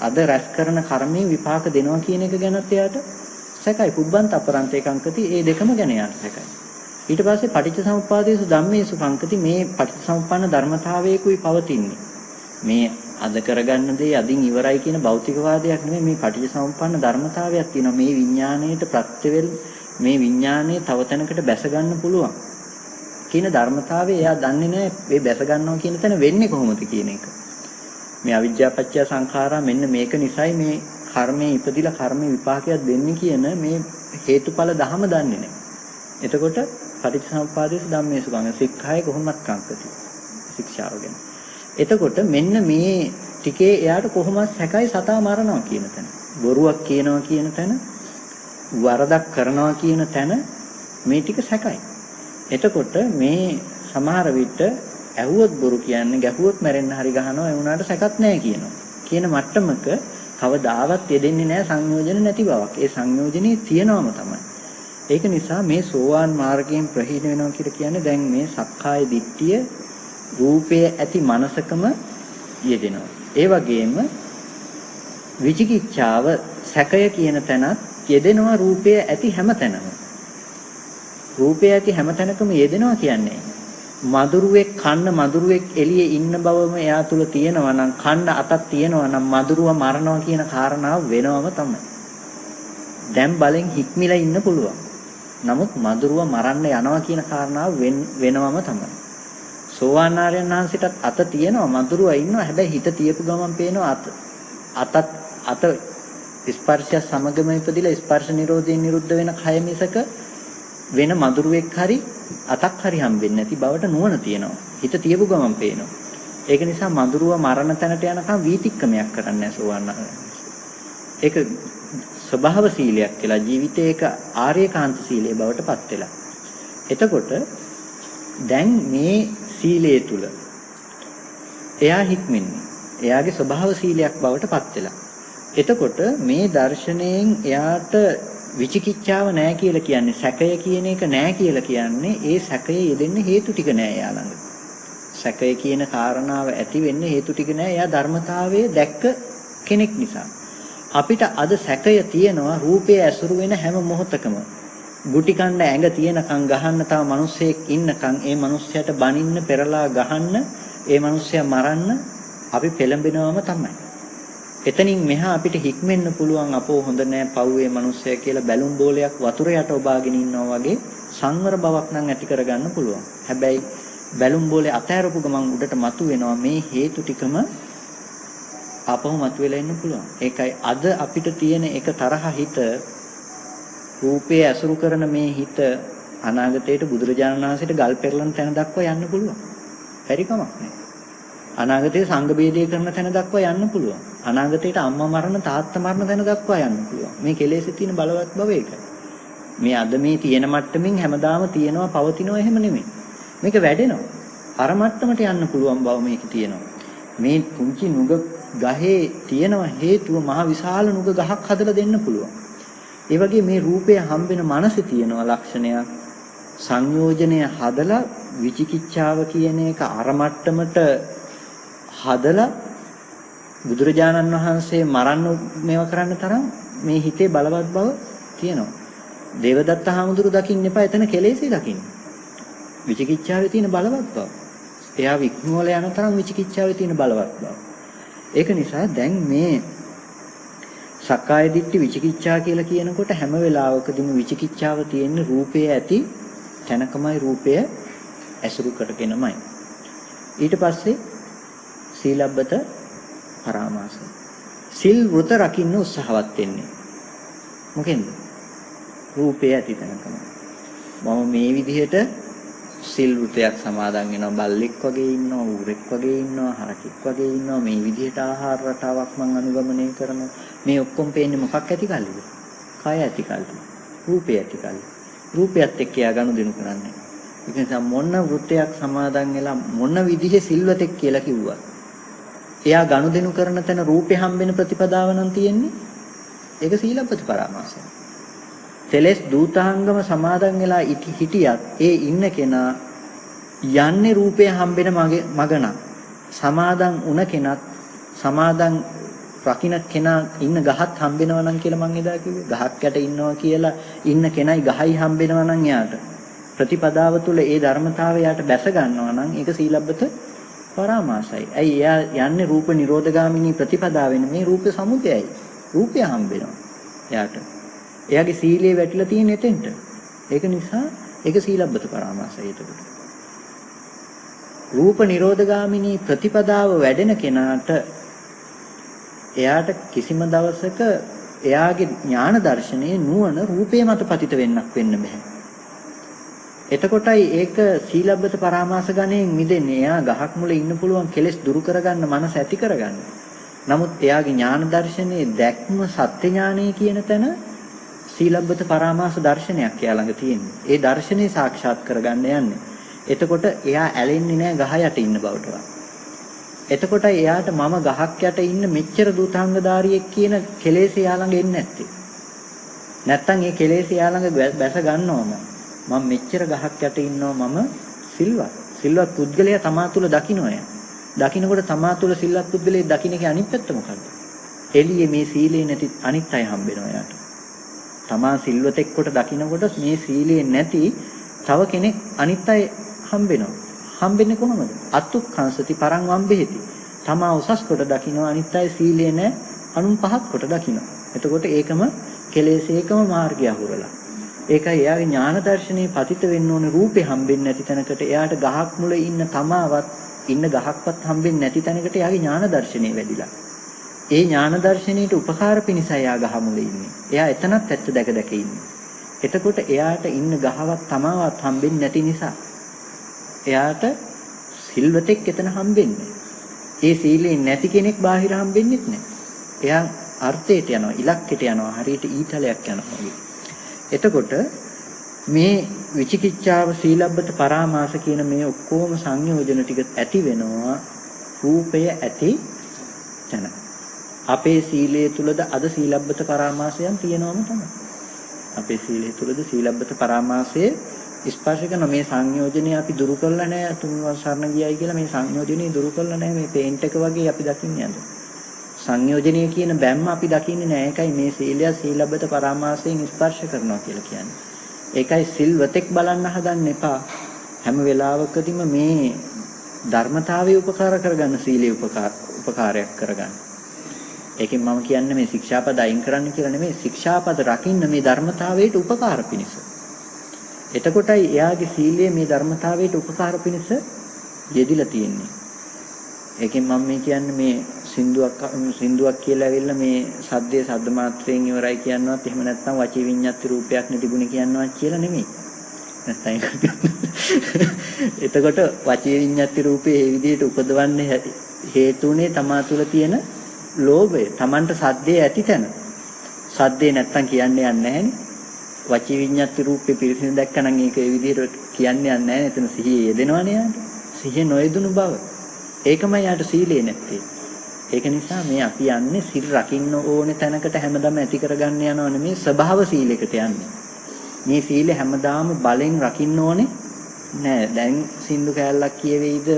අද රැස් කරන කර්මයේ විපාක දෙනවා කියන එක ගැනත් එයාට සැකයි. පුබ්බන්ත අපරන්තේ කංකති මේ දෙකම ගැන එයාට සැකයි. ඊට පස්සේ පටිච්චසමුප්පාදේසු ධම්මේසු කංකති මේ පටිච්චසමුප්පන්න ධර්මතාවයකුයි පවතින්නේ. මේ අද කරගන්න දේ අදින් ඉවරයි කියන භෞතිකවාදයක් නෙමෙයි. මේ පටිච්චසමුප්පන්න ධර්මතාවයක් තියෙනවා. මේ විඥාණයට ප්‍රත්‍යවෙල් මේ විඥාණය තව තැනකට බැස ගන්න පුළුවන් කියන ධර්මතාවය එයා දන්නේ නැහැ. මේ බැස ගන්නවා කියන තැන වෙන්නේ කොහොමද කියන එක. මේ අවිජ්ජාපච්චය සංඛාරා මෙන්න මේක නිසයි මේ කර්මයේ ඉපදිලා කර්ම විපාකයක් දෙන්නේ කියන මේ හේතුඵල ධම දන්නේ නැහැ. එතකොට පටිච්චසමුප්පාදේසු ධම්මේසු ගන්න සික්ඛාය කොහොමත් කංකති ශික්ෂාව ගැන. එතකොට මෙන්න මේ ටිකේ එයාට කොහොමත් සැකයි සතා මරනවා කියන තැන. බොරුවක් කියනවා කියන තැන, වරදක් කරනවා කියන තැන මේ ටික සැකයි. එතකොට මේ සමහර විට ඇහුවොත් බොරු කියන්නේ ගැහුවොත් මැරෙන්න හරි ගහනවා ඒ වුණාට සැකත් නැහැ කියනවා. කියන මට්ටමක කවදාවත් යෙදෙන්නේ නැහැ සංයෝජන නැති බවක්. ඒ සංයෝජනේ තියෙනවම තමයි. ඒක නිසා මේ සෝවාන් මාර්ගයෙන් ප්‍රහීන වෙනවා කියලා කියන්නේ දැන් මේ සක්කාය දිට්ඨිය රූපයේ ඇති මනසකම යෙදෙනවා. ඒ වගේම විචිකිච්ඡාව සැකය කියන තැනත් යෙදෙනවා රූපයේ ඇති හැම තැනම. රූපයේ ඇති හැම තැනකම යෙදෙනවා කියන්නේ මදුරුවෙක් කන්න මදුරුවෙක් එළියේ ඉන්න බවම එයා තුල තියෙනවා නම් කන්න අතක් තියෙනවා නම් මදුරුව මරනවා කියන කාරණාව වෙනවම තමයි. දැන් බලෙන් හික්මිලා ඉන්න පුළුවන්. නමුත් මදුරුව මරන්න යනවා කියන කාරණාව වෙනවම තමයි. සෝවාන් ආර්යයන් වහන්සේටත් අත තියෙනවා මදුරුව ඉන්නවා. හැබැයි හිත තියපු ගමන් පේනවා අත ස්පර්ශය සමගම ඉපදිලා ස්පර්ශ නිරෝධයෙන් නිරුද්ධ වෙන කය මිසක වෙන මදුරුවෙක් හරි අතක් හරි හම්බෙන්නේ නැති බවට නුවණ තියෙනවා. හිත තියපු ගමන් පේනවා. ඒක නිසා මදුරුව මරණ තැනට යනකම් වීතික්කමයක් කරන්නේ නැහැ සෝවාන් ආර්යයන්. ඒක ස්වභාව සීලයක් කියලා ජීවිතේක ආර්යකාන්ත සීලයේ බවට පත් වෙලා. එතකොට දැන් මේ සීලයේ තුල එයා හික්මන්නේ. එයාගේ ස්වභාව සීලයක් බවට පත් වෙලා. එතකොට මේ දර්ශනයෙන් එයාට විචිකිච්ඡාව නැහැ කියලා කියන්නේ සැකය කියන එක නැහැ කියලා කියන්නේ ඒ සැකය යෙදෙන්න හේතු ටික නැහැ එයා ළඟ. සැකය කියන කාරණාව ඇති වෙන්න හේතු ටික නැහැ. එයා ධර්මතාවයේ දැක්ක කෙනෙක් නිසා. අපිට අද සැකය තියෙනවා රූපයේ ඇසුරු වෙන හැම මොහොතකම. ගුටි කන්න ඇඟ තියෙනකන් ගහන්න තව මිනිස්සෙක් ඉන්නකන් ඒ මිනිස්සයාට බනින්න පෙරලා ගහන්න ඒ මිනිස්සයා මරන්න අපි පෙළඹෙනවම තමයි. එතනින් මෙහා අපිට හික්මෙන්න පුළුවන් අපෝ හොඳ නෑ පව්වේ මිනිස්සයා කියලා බැලුම් බෝලයක් වතුර යට ඔබාගෙන ඉන්නවා වගේ සංවර බවක් නම් ඇති කරගන්න පුළුවන්. හැබැයි බැලුම් බෝලේ අතෑරපු ගමන් උඩට මතු වෙනවා මේ හේතු ටිකම අපව මතුවෙලා ඉන්න පුළුවන්. ඒකයි අද අපිට තියෙන එක තරහ හිත රූපයේ ඇසුරු කරන මේ හිත අනාගතයට බුදුරජාණන් වහන්සේට ගල් පෙරලන තැන දක්වා යන්න පුළුවන්. බැරි කමක් නෑ. අනාගතයේ සංඝ බේදය කරන තැන දක්වා යන්න පුළුවන්. අනාගතයට අම්මා මරණ තාත්තා මරණ තැන දක්වා යන්න පුළුවන්. මේ කෙලෙසේ තියෙන බලවත් බව ඒකයි. මේ අද මේ තියෙන මට්ටමින් හැමදාම තියෙනවා පවතිනවා එහෙම නෙමෙයි. මේක වැඩෙනවා. අර මට්ටමට යන්න පුළුවන් බව මේක තියෙනවා. මේ පුංචි නුග ගහේ තියෙනවා හේතුව මහ විශාල නුග ගහක් හදලා දෙන්න පුළුවන්. ඒ වගේ මේ රූපය හම්බෙන මනසේ තියෙනවා ලක්ෂණයක් සංයෝජනය හදලා විචිකිච්ඡාව කියන එක අර මට්ටමට හදලා බුදුරජාණන් වහන්සේ මරන්න මේවා කරන්න තරම් මේ හිතේ බලවත් බව තියෙනවා. දේවදත්ත හාමුදුරු දකින්න එපා එතන කෙලෙසේ දකින්න. විචිකිච්ඡාවේ තියෙන බලවත් බව. එයා වික්මවල යන තරම් විචිකිච්ඡාවේ තියෙන බලවත් බව. ඒක නිසා දැන් මේ සක්කාය දිට්ඨි විචිකිච්ඡා කියලා කියනකොට හැම වෙලාවකදීම විචිකිච්ඡාව තියෙන්නේ රූපයේ ඇති තැනකමයි රූපය ඇසුරු කරගෙනමයි. ඊට පස්සේ සීලබ්බත පරාමාස. සිල් වෘත රකින්න උත්සාහවත් වෙන්නේ. මොකෙන්ද? රූපයේ ඇති තැනකම. මම මේ විදිහට සිල් වෘතයක් සමාදන් වෙනවා බල්ලෙක් වගේ ඉන්නවා ඌරෙක් වගේ ඉන්නවා හරකෙක් වගේ ඉන්නවා මේ විදිහට ආහාර රටාවක් මම අනුගමනය කරනවා මේ ඔක්කොම පේන්නේ මොකක් ඇති කල්ලිද? කය ඇති කල්ලි. රූපය ඇති කල්ලි. රූපයත් එක්ක යා ගනුදෙනු කරන්නේ. ඒ නිසා මොන වෘතයක් සමාදන් වෙලා මොන විදිහේ සිල්වතෙක් කියලා කිව්වා. එයා ගනුදෙනු කරන තැන රූපේ හම්බෙන ප්‍රතිපදාව නම් තියෙන්නේ. ඒක සීලබ්බත පරාමාසය. තෙලස් දූතාංගම සමාදන් වෙලා හිටියත් ඒ ඉන්න කෙනා යන්නේ රූපය හම්බෙන මගන සමාදන් වුණ කෙනත් සමාදන් රකින්න කෙනා ඉන්න ගහත් හම්බෙනවා නම් කියලා මම එදා කිව්වේ ගහක් යට ඉන්නවා කියලා ඉන්න කෙනයි ගහයි හම්බෙනවා නම් යාට ප්‍රතිපදාව තුළ ඒ ධර්මතාවය යාට බැස ගන්නවා නම් ඒක සීලබ්බත පරාමාසයි. ඇයි එයා යන්නේ රූප නිරෝධගාමිනී ප්‍රතිපදාවෙන් මේ රූප සමුදයයි. රූපය හම්බෙනවා එයාට. එයාගේ සීලයේ වැටිලා තියෙන එතෙන්ට. ඒක නිසා ඒක සීලබ්බත පරාමාසයි එතකොට. රූප නිරෝධගාමිනී ප්‍රතිපදාව වැඩෙන කෙනාට එයාට කිසිම දවසක එයාගේ ඥාන දර්ශනයේ නුවණ රූපේ මත පතිත වෙන්න බෑ. එතකොටයි ඒක සීලබ්බත පරාමාස ගණයෙන් මිදෙන්නේ. එයා ගහක් මුල ඉන්න පුළුවන් කෙලෙස් දුරු කරගන්න මනස ඇති කරගන්න. නමුත් එයාගේ ඥාන දර්ශනයේ දැක්ම සත්‍ය ඥානය කියන තැන සීලබ්බත පරාමාස දර්ශනයක් එයා ළඟ තියෙන්නේ. ඒ දර්ශනේ සාක්ෂාත් කරගන්න යන්නේ. එතකොට එයා ඇලෙන්නේ නැහැ ගහ යට ඉන්න බවටවත්. එතකොට එයාට මම ගහක් යට ඉන්න මෙච්චර දුතාංගධාරියෙක් කියන කෙලෙස් එයා ළඟ එන්නේ නැත්තේ. නැත්තම් ඒ කෙලෙස් එයා ළඟ බැස ගන්නවම මම මෙච්චර ගහක් යට ඉන්නවා මම සිල්වත්. සිල්වත් පුද්ගලයා තමා තුළ දකින්නය. දකින්නකොට තමා තුළ සිල්වත් පුද්ගලයෙක් දකින්න එකේ අනිත් පැත්ත මොකද්ද? එළියේ මේ සීලේ නැති අනිත් අය හම්බෙනවා එයාට. තමා සිල්වතෙක් කොට දකින්නකොට මේ සීලේ නැති තව කෙනෙක් අනිත් අය හම්බෙනවා. හම්බෙන්නේ කොහොමද? අත්ුක්ඛංසති පරං වම්බෙහිති. තමා උසස් කොට දකින්න අනිත් අය සීලේ නැහැ අනුන් පහත් කොට දකින්න. එතකොට ඒකම කෙලෙසේකම මාර්ගය අහුරලා. ඒකයි එයාගේ ඥාන දර්ශනයේ පතිත වෙන්න ඕනේ රූපේ හම්බෙන්නේ නැති තැනකට එයාට ගහක් මුල ඉන්න තමාවත් ඉන්න ගහක්වත් හම්බෙන්නේ නැති තැනකට එයාගේ ඥාන දර්ශනය වැඩිලා. ඒ ඥාන දර්ශනයට උපකාර පිණිසයි එයා ගහ මුල ඉන්නේ. එයා එතනත් ඇත්ත දැක දැක ඉන්නේ. එතකොට එයාට ඉන්න ගහවත් තමාවත් හම්බෙන්නේ නැති නිසා එයාට සිල්වතෙක් එතන හම්බෙන්නේ. ඒ සීලේ නැති කෙනෙක් බාහිර හම්බෙන්නේත් නැහැ. එයා අර්ථයට යනවා, ඉලක්කයට යනවා, හරියට ඊතලයක් යනවා වගේ. එතකොට මේ විචිකිච්ඡාව සීලබ්බත පරාමාස කියන මේ ඔක්කොම සංයෝජන ටික ඇති වෙනවා රූපය ඇති තැන. අපේ සීලයේ තුලද අද සීලබ්බත පරාමාසයන් තියෙනවම තමයි. අපේ සීලයේ තුලද සීලබ්බත පරාමාසයේ ස්පර්ශ කරන මේ සංයෝජනේ අපි දුරු කරලා නැහැ. තුන්වර සරණ ගියයි කියලා මේ සංයෝජනේ දුරු කරලා නැහැ. මේ පේන්ට් එක වගේ අපි දකින්නේ අද. සංයෝජනීය කියන බැම්ම අපි දකින්නේ නැහැ. ඒකයි මේ සීලය සීලබ්බත පරාමාසයෙන් ස්පර්ශ කරනවා කියලා කියන්නේ. ඒකයි සිල්වතෙක් බලන්න හදන්න එපා. හැම වෙලාවකදීම මේ ධර්මතාවයේ උපකාර කරගන්න සීලයේ උපකාරයක් කරගන්න. ඒකෙන් මම කියන්නේ මේ ශික්ෂාපද අයින් කරන්න කියලා නෙමෙයි. ශික්ෂාපද රකින්න මේ ධර්මතාවයට උපකාර පිණිස. එතකොටයි එයාගේ සීලය මේ ධර්මතාවයට උපකාර පිණිස යෙදිලා තියෙන්නේ. ඒකෙන් මම මේ කියන්නේ මේ සින්දුවක් කියලා ඇවිල්ලා මේ සද්දේ සද්ද මාත්‍රයෙන් ඉවරයි කියනවත් එහෙම නැත්නම් වචී විඤ්ඤාති රූපයක් නෙතිබුණේ කියනවත් කියලා නෙමෙයි. එතකොට වචී විඤ්ඤාති රූපේ මේ විදිහට උපදවන්න හේතුුනේ තමා තුළ තියෙන ලෝභය. Tamanට සද්දේ ඇති තැන. සද්දේ නැත්තම් කියන්නේ යන්නේ නැහැනේ. වචී විඤ්ඤාති රූපේ පිරිසිදු දැක්කනම් ඒක ඒ විදිහට කියන්නේ යන්නේ නැහැ. එතන සිහිය යෙදෙනවනේ යාට. සිහිය නොයෙදුණු බව. ඒකමයි යාට සීලේ නැත්තේ. ඒක නිසා මේ අපි යන්නේ සිල් රකින්න ඕනේ තැනකට හැමදාම ඇති කරගන්න යනව නෙමෙයි ස්වභාව සීලයකට යන්නේ. මේ සීලය හැමදාම බලෙන් රකින්න ඕනේ නෑ දැන් සින්දු කෑල්ලක් කියවෙයිද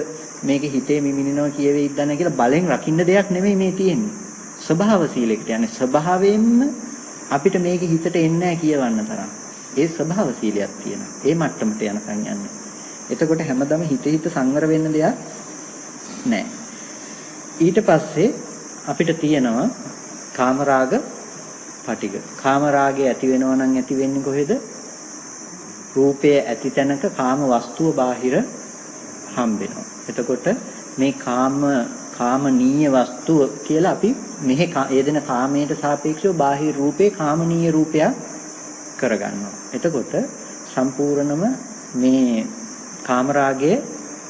මේකේ හිතේ මිමිනිනවා කියවෙයිද නැහැ කියලා බලෙන් රකින්න දෙයක් නෙමෙයි මේ තියෙන්නේ. ස්වභාව සීලයකට යන්නේ ස්වභාවයෙන්ම අපිට මේකේ හිතට එන්නේ නැහැ කියවන්න තරම්. ඒ ස්වභාව සීලයක් තියෙනවා. ඒ මට්ටමට යනකම් යන්නේ. එතකොට හැමදාම හිත සංවර වෙන්න දෙයක් නැහැ. ඊට පස්සේ අපිට තියෙනවා කාමරාග පටිඝ. කාමරාගය ඇති වෙනවා නම් ඇති වෙන්නේ කොහෙද? රූපයේ ඇති තැනක කාම වස්තුව බාහිර හම්බෙනවා. එතකොට මේ කාමනීය වස්තුව කියලා අපි මෙහි යෙදෙන කාමයට සාපේක්ෂව බාහිර රූපේ කාමනීය රූපයක් කරගන්නවා. එතකොට සම්පූර්ණම මේ කාමරාගයේ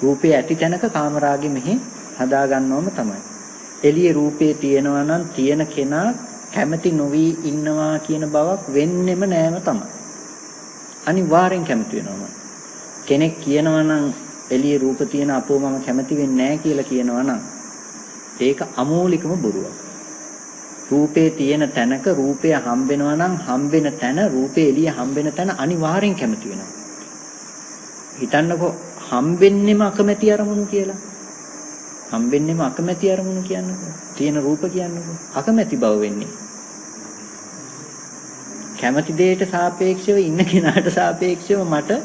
රූපේ ඇති තැනක කාමරාගෙ මෙහි හදා ගන්නවම තමයි. එළියේ රූපේ තියෙනවා නම් තියෙන කෙනා කැමති නොවි ඉන්නවා කියන බවක් වෙන්නෙම නෑම තමයි. අනිවාර්යෙන් කැමති වෙනවා. කෙනෙක් කියනවා නම් එළියේ රූප තියෙන අපෝ මම කැමති වෙන්නේ නැහැ කියලා කියනවා නම් ඒක අමෝලිකම බොරුවක්. රූපේ තියෙන තැනක රූපය හම්බෙනවා නම් හම්බෙන තැන රූපේ එළිය හම්බෙන තැන අනිවාර්යෙන් කැමති වෙනවා. හිතන්නකෝ හම්බෙන්නෙම අකමැති අරමුණු කියලා. හම්බෙන්නෙම අකමැති අරමුණු කියන්නකෝ. තියෙන රූප කියන්නකෝ. අකමැති බව වෙන්නේ. කැමති දෙයට සාපේක්ෂව ඉන්න කෙනාට සාපේක්ෂව මට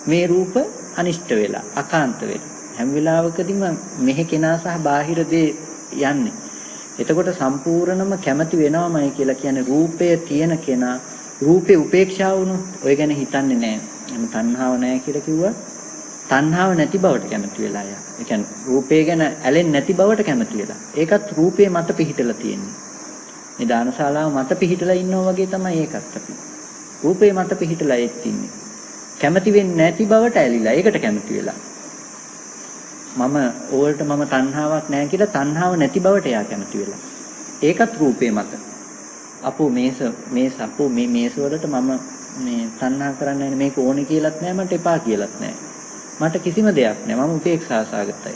මේ රූප අනිෂ්ට වෙලා අකාන්ත වෙලා හැම වෙලාවකදීම මෙහි කෙනා සහ බාහිර දේ යන්නේ. එතකොට සම්පූර්ණම කැමති වෙනවමයි කියලා කියන්නේ රූපය තියෙන කෙනා රූපේ උපේක්ෂාව වුණොත් ඔය ගැන හිතන්නේ නැහැ. එහෙනම් තණ්හාව නැහැ කියලා කිව්වා. තණ්හාව නැති බවට කැමති වෙලා යා. ඒ කියන්නේ රූපය ගැන ඇලෙන්නේ නැති බවට කැමති වෙලා. ඒකත් රූපේ මත පිහිටලා තියෙන්නේ. මේ දානශාලාව මත පිහිටලා ඉන්නවා වගේ තමයි ඒකත් අපි. රූපේ මත පිහිටලා ඒත් ඉන්නේ. කැමති වෙන්නේ නැති බවට ඇලිලා ඒකට කැමති වෙලා. මම ඕල්ට මම තණ්හාවක් නැහැ කියලා තණ්හාව නැති බවට එයා කැමති වෙලා. ඒකත් රූපේ මත. අපෝ මේස අපෝ මේ මේස වලට මම මේ තණ්හා කරන්නේ නැහැ මේක ඕනේ කියලාත් නැහැ මට එපා කියලාත් නැහැ. මට කිසිම දෙයක් නැහැ මම උපේක්ෂා සහගතයි.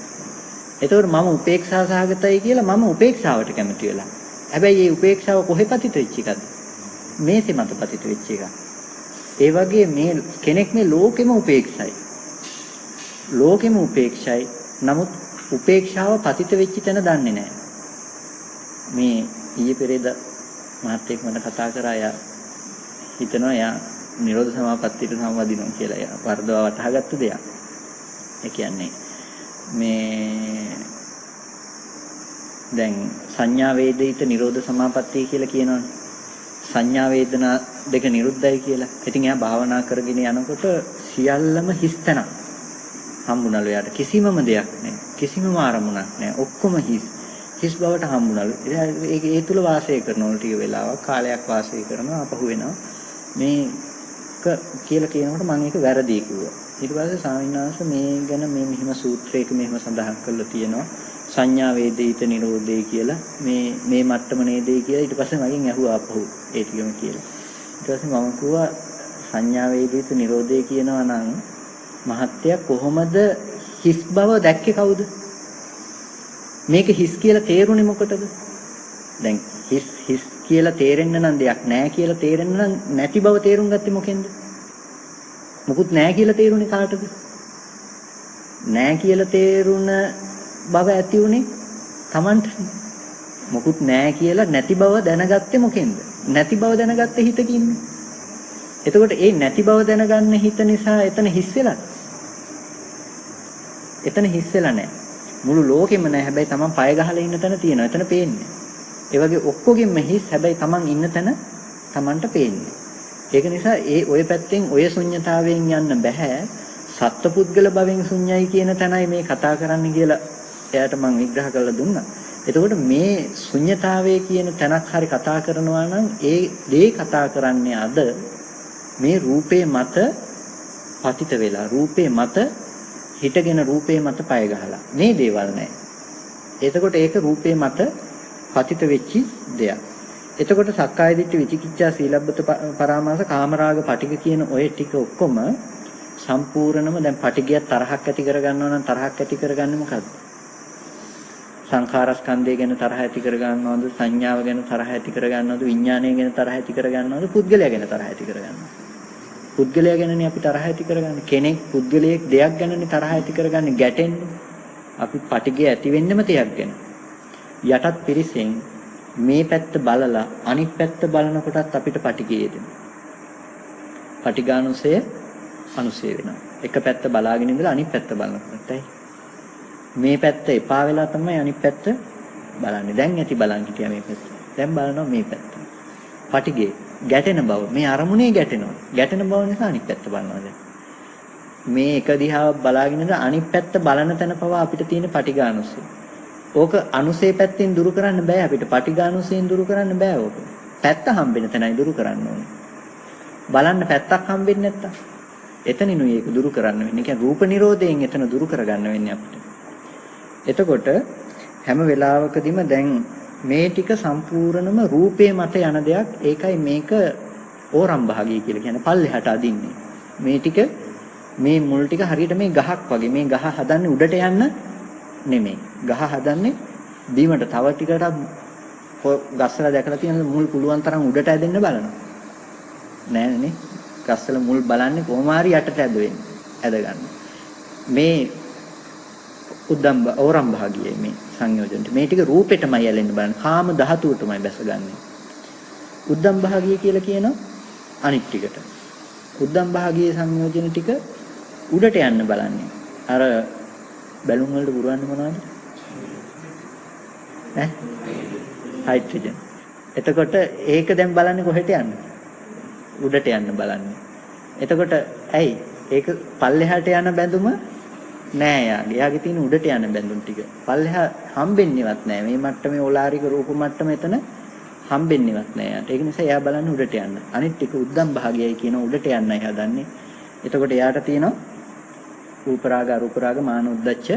එතකොට මම උපේක්ෂා සහගතයි කියලා මම උපේක්ෂාවට කැමති වෙලා. හැබැයි මේ උපේක්ෂාව කොහෙ පතිත වෙච්ච එකද? මේසෙ මත පතිත වෙච්ච එකක්. ඒ වගේ මේ කෙනෙක් මේ ලෝකෙම උපේක්ෂයි. ලෝකෙම උපේක්ෂයි. නමුත් උපේක්ෂාව පතිත වෙච්ච තැන දන්නේ නැහැ. මේ ඊයේ පෙරේද මහත්තයෙක් මට කතා කරා යා හිතනවා යා නිරෝධ සමාපත්තියට සම්වදිනවා කියලා. යා වර්ධව වටහාගත්ත දෙයක්. ඒ කියන්නේ මේ දැන් සංඥා වේදිත නිරෝධ සමාපත්තිය කියලා කියනවනේ. සංඥා වේදනා දෙක නිරුද්ධයි කියලා. ඉතින් එයා භාවනා කරගෙන යනකොට සියල්ලම හිස්තන හම්බුණලු එයාට. කිසිමම දෙයක් නැහැ. කිසිමම ආරමුණක් නැහැ. ඔක්කොම හිස් බවට හම්බුණලු. ඒ තුල වාසය කරනවලු ටික වෙලාවක් කාලයක් වාසය කරනවා අපහු වෙනවා. මේක කියලා කියනකොට මම ඒක වැරදි කිව්වා. ඊට පස්සේ ස්වාමීන් වහන්සේ මේ ගැන මේ මෙහිම සූත්‍රයක මෙහිම සඳහන් කරලා තියෙනවා. සංඥා වේදිත නිරෝධය කියලා මේ මට්ටම නේදයි කියලා ඊට පස්සේ මගෙන් ඇහුවා අපහු ඒ ටිකම කියලා. ඊට පස්සේ මම කිව්වා සංඥා වේදිත නිරෝධය කියනවා නම් මහත්ය කොහොමද හිස් බව දැක්කේ කවුද? මේක හිස් කියලා තේරුනේ මොකටද? දැන් හිස් කියලා තේරෙන්න නම් දෙයක් නැහැ කියලා තේරෙන්න නම් නැති බව තේරුම් ගත්තේ මොකෙන්ද? මොකුත් නැහැ කියලා තේරුනේ කාටද? නැහැ කියලා තේරුණ බව ඇති උනේ Tamanට. මොකුත් නැහැ කියලා නැති බව දැනගත්තේ මොකෙන්ද? නැති බව දැනගත්තේ හිතකින්. එතකොට ඒ නැති බව දැනගන්න හිත නිසා එතන හිස් වෙලා. එතන හිස් වෙලා නැහැ. මුළු ලෝකෙම නැහැ. හැබැයි Taman පය ගහලා ඉන්න තැන තියෙනවා. එතන පේන්නේ. ඒ වගේ ඔක්කොගෙම හිස්. හැබැයි Taman ඉන්න තැන Tamanට පේන්නේ. ඒක නිසා ওই පැත්තෙන් ওই ශුන්්‍යතාවයෙන් යන්න බෑ. සත්පුද්ගල භවෙන් ශුන්‍යයි කියන තැනයි මේ කතා කරන්න කියලා එයාට මම විග්‍රහ කරලා දුන්නා. එතකොට මේ ශුන්්‍යතාවයේ කියන තැනක් හරි කතා කරනවා නම් ඒ දේ කතා කරන්නේ අද මේ රූපේ මත පතිත වෙලා රූපේ මත හිටගෙන රූපේ මත පය ගහලා මේ දේවල් නැහැ. එතකොට ඒක රූපේ මත පතිත වෙච්ච දෙයක්. එතකොට සක්කාය දිට්ඨි විචිකිච්ඡා සීලබ්බත පරාමාස කාමරාග පටිඝ කියන ඔය ටික ඔක්කොම සම්පූර්ණම දැන් පටිඝය තරහක් ඇති කරගන්නවා නම් තරහක් ඇති කරගන්නේ මොකද්ද? සංඛාරස්කන්ධය ගැන තරහ ඇති කරගන්නවද? සංඥාව ගැන තරහ ඇති කරගන්නවද? විඥානය ගැන තරහ ඇති කරගන්නවද? පුද්ගලයා ගැන තරහ ඇති කරගන්නවද? පුද්ගලයා ගැනනේ අපි තරහ ඇති කරගන්නේ. කෙනෙක් පුද්ගලයෙක් දෙයක් ගැනනේ තරහ ඇති කරගන්නේ, ගැටෙන්නේ. අපි පටිගය ඇති වෙන්නෙම දෙයක් ගැන. යටත් පිරිසෙන් මේ පැත්ත බලලා අනිත් පැත්ත බලනකොටත් අපිට පටිගය එදෙනවා. පටිඝානුසය අනුසය වෙනවා. එක පැත්ත බලාගෙන ඉඳලා අනිත් පැත්ත බලනකොටයි මේ පැත්ත එපා වෙලා තමයි අනිත් පැත්ත බලන්නේ. දැන් ඇති බලන් හිටියා මේ පැත්ත. දැන් බලනවා මේ පැත්ත. පටිඝය ගැටෙන බව. මේ අරමුණේ ගැටෙනවා. ගැටෙන බව නිසා අනිත් පැත්ත බලනවා දැන්. මේ එක දිහාවක් බලාගෙන ඉඳලා අනිත් පැත්ත බලන තැන පවා අපිට තියෙන පටිඝානුසය. ඕක අනුසය පැත්තෙන් දුරු කරන්න බෑ අපිට. පටිඝානුසයෙන් දුරු කරන්න බෑ ඕක. පැත්ත හම්බෙන තැනයි දුරු කරන්න ඕනේ. බලන්න පැත්තක් හම්බෙන්නේ නැත්තම් එතනිනුයි ඒක දුරු කරන්න වෙන්නේ. කියන්නේ රූප නිරෝධයෙන් එතන දුරු කරගන්න වෙන්නේ අපිට. එතකොට හැම වෙලාවකදීම දැන් මේ ටික සම්පූර්ණම රූපේ මත යන දෙයක්. ඒකයි මේක ඕරම් භාගය කියලා කියන්නේ පල්ලෙහාට අදින්නේ. මේ ටික මේ මුල් ටික හරියට මේ ගහක් වගේ. මේ ගහ හදන්නේ උඩට යන්න නෙමෙයි. ගහ හදන්නේ බීමට තව ටිකකට ගස්වල දැකලා තියෙන මුල් පුළුවන් තරම් උඩට ඇදෙන්න බලනවා. නෑනේ. ගස්වල මුල් බලන්නේ කොහොම හරි යටට ඇද වෙන්නේ. ඇද ගන්න. මේ උද්දම් ඕරම් භාගියේ මේ සංයෝජනට මේ ටික රූපෙටමයි ඇලෙන්න බලන්නේ. කාම ධාතුවටමයි බැසගන්නේ. උද්දම් භාගිය කියලා කියනවා අනිත් ටිකට. උද්දම් භාගියේ සංයෝජන ටික උඩට යන්න බලන්නේ. අර බැලුම් වලට පුරවන්නේ මොනවද? හයිඩ්‍රජන්. එතකොට ඒක දැන් බලන්නේ කොහෙට යන්නේ? උඩට යන්න බලන්නේ. එතකොට ඇයි? ඒක පල්ලෙහාට යන බැඳුම නෑ යාගේ. යාගේ තියෙන උඩට යන බැඳුම් ටික. පල්ලෙහා හම්බෙන්නේවත් නෑ. මේ මට්ටමේ ඕලාරික රූප මට්ටම එතන හම්බෙන්නේවත් නෑ යාට. ඒක නිසා එයා බලන්නේ උඩට යන්න. අනිත් ටික උද්දම් භාගයයි කියන උඩට යන්නයි හදන්නේ. එතකොට එයාට තියෙනවා රූප රාග අරූප රාග මාන උද්දච්ච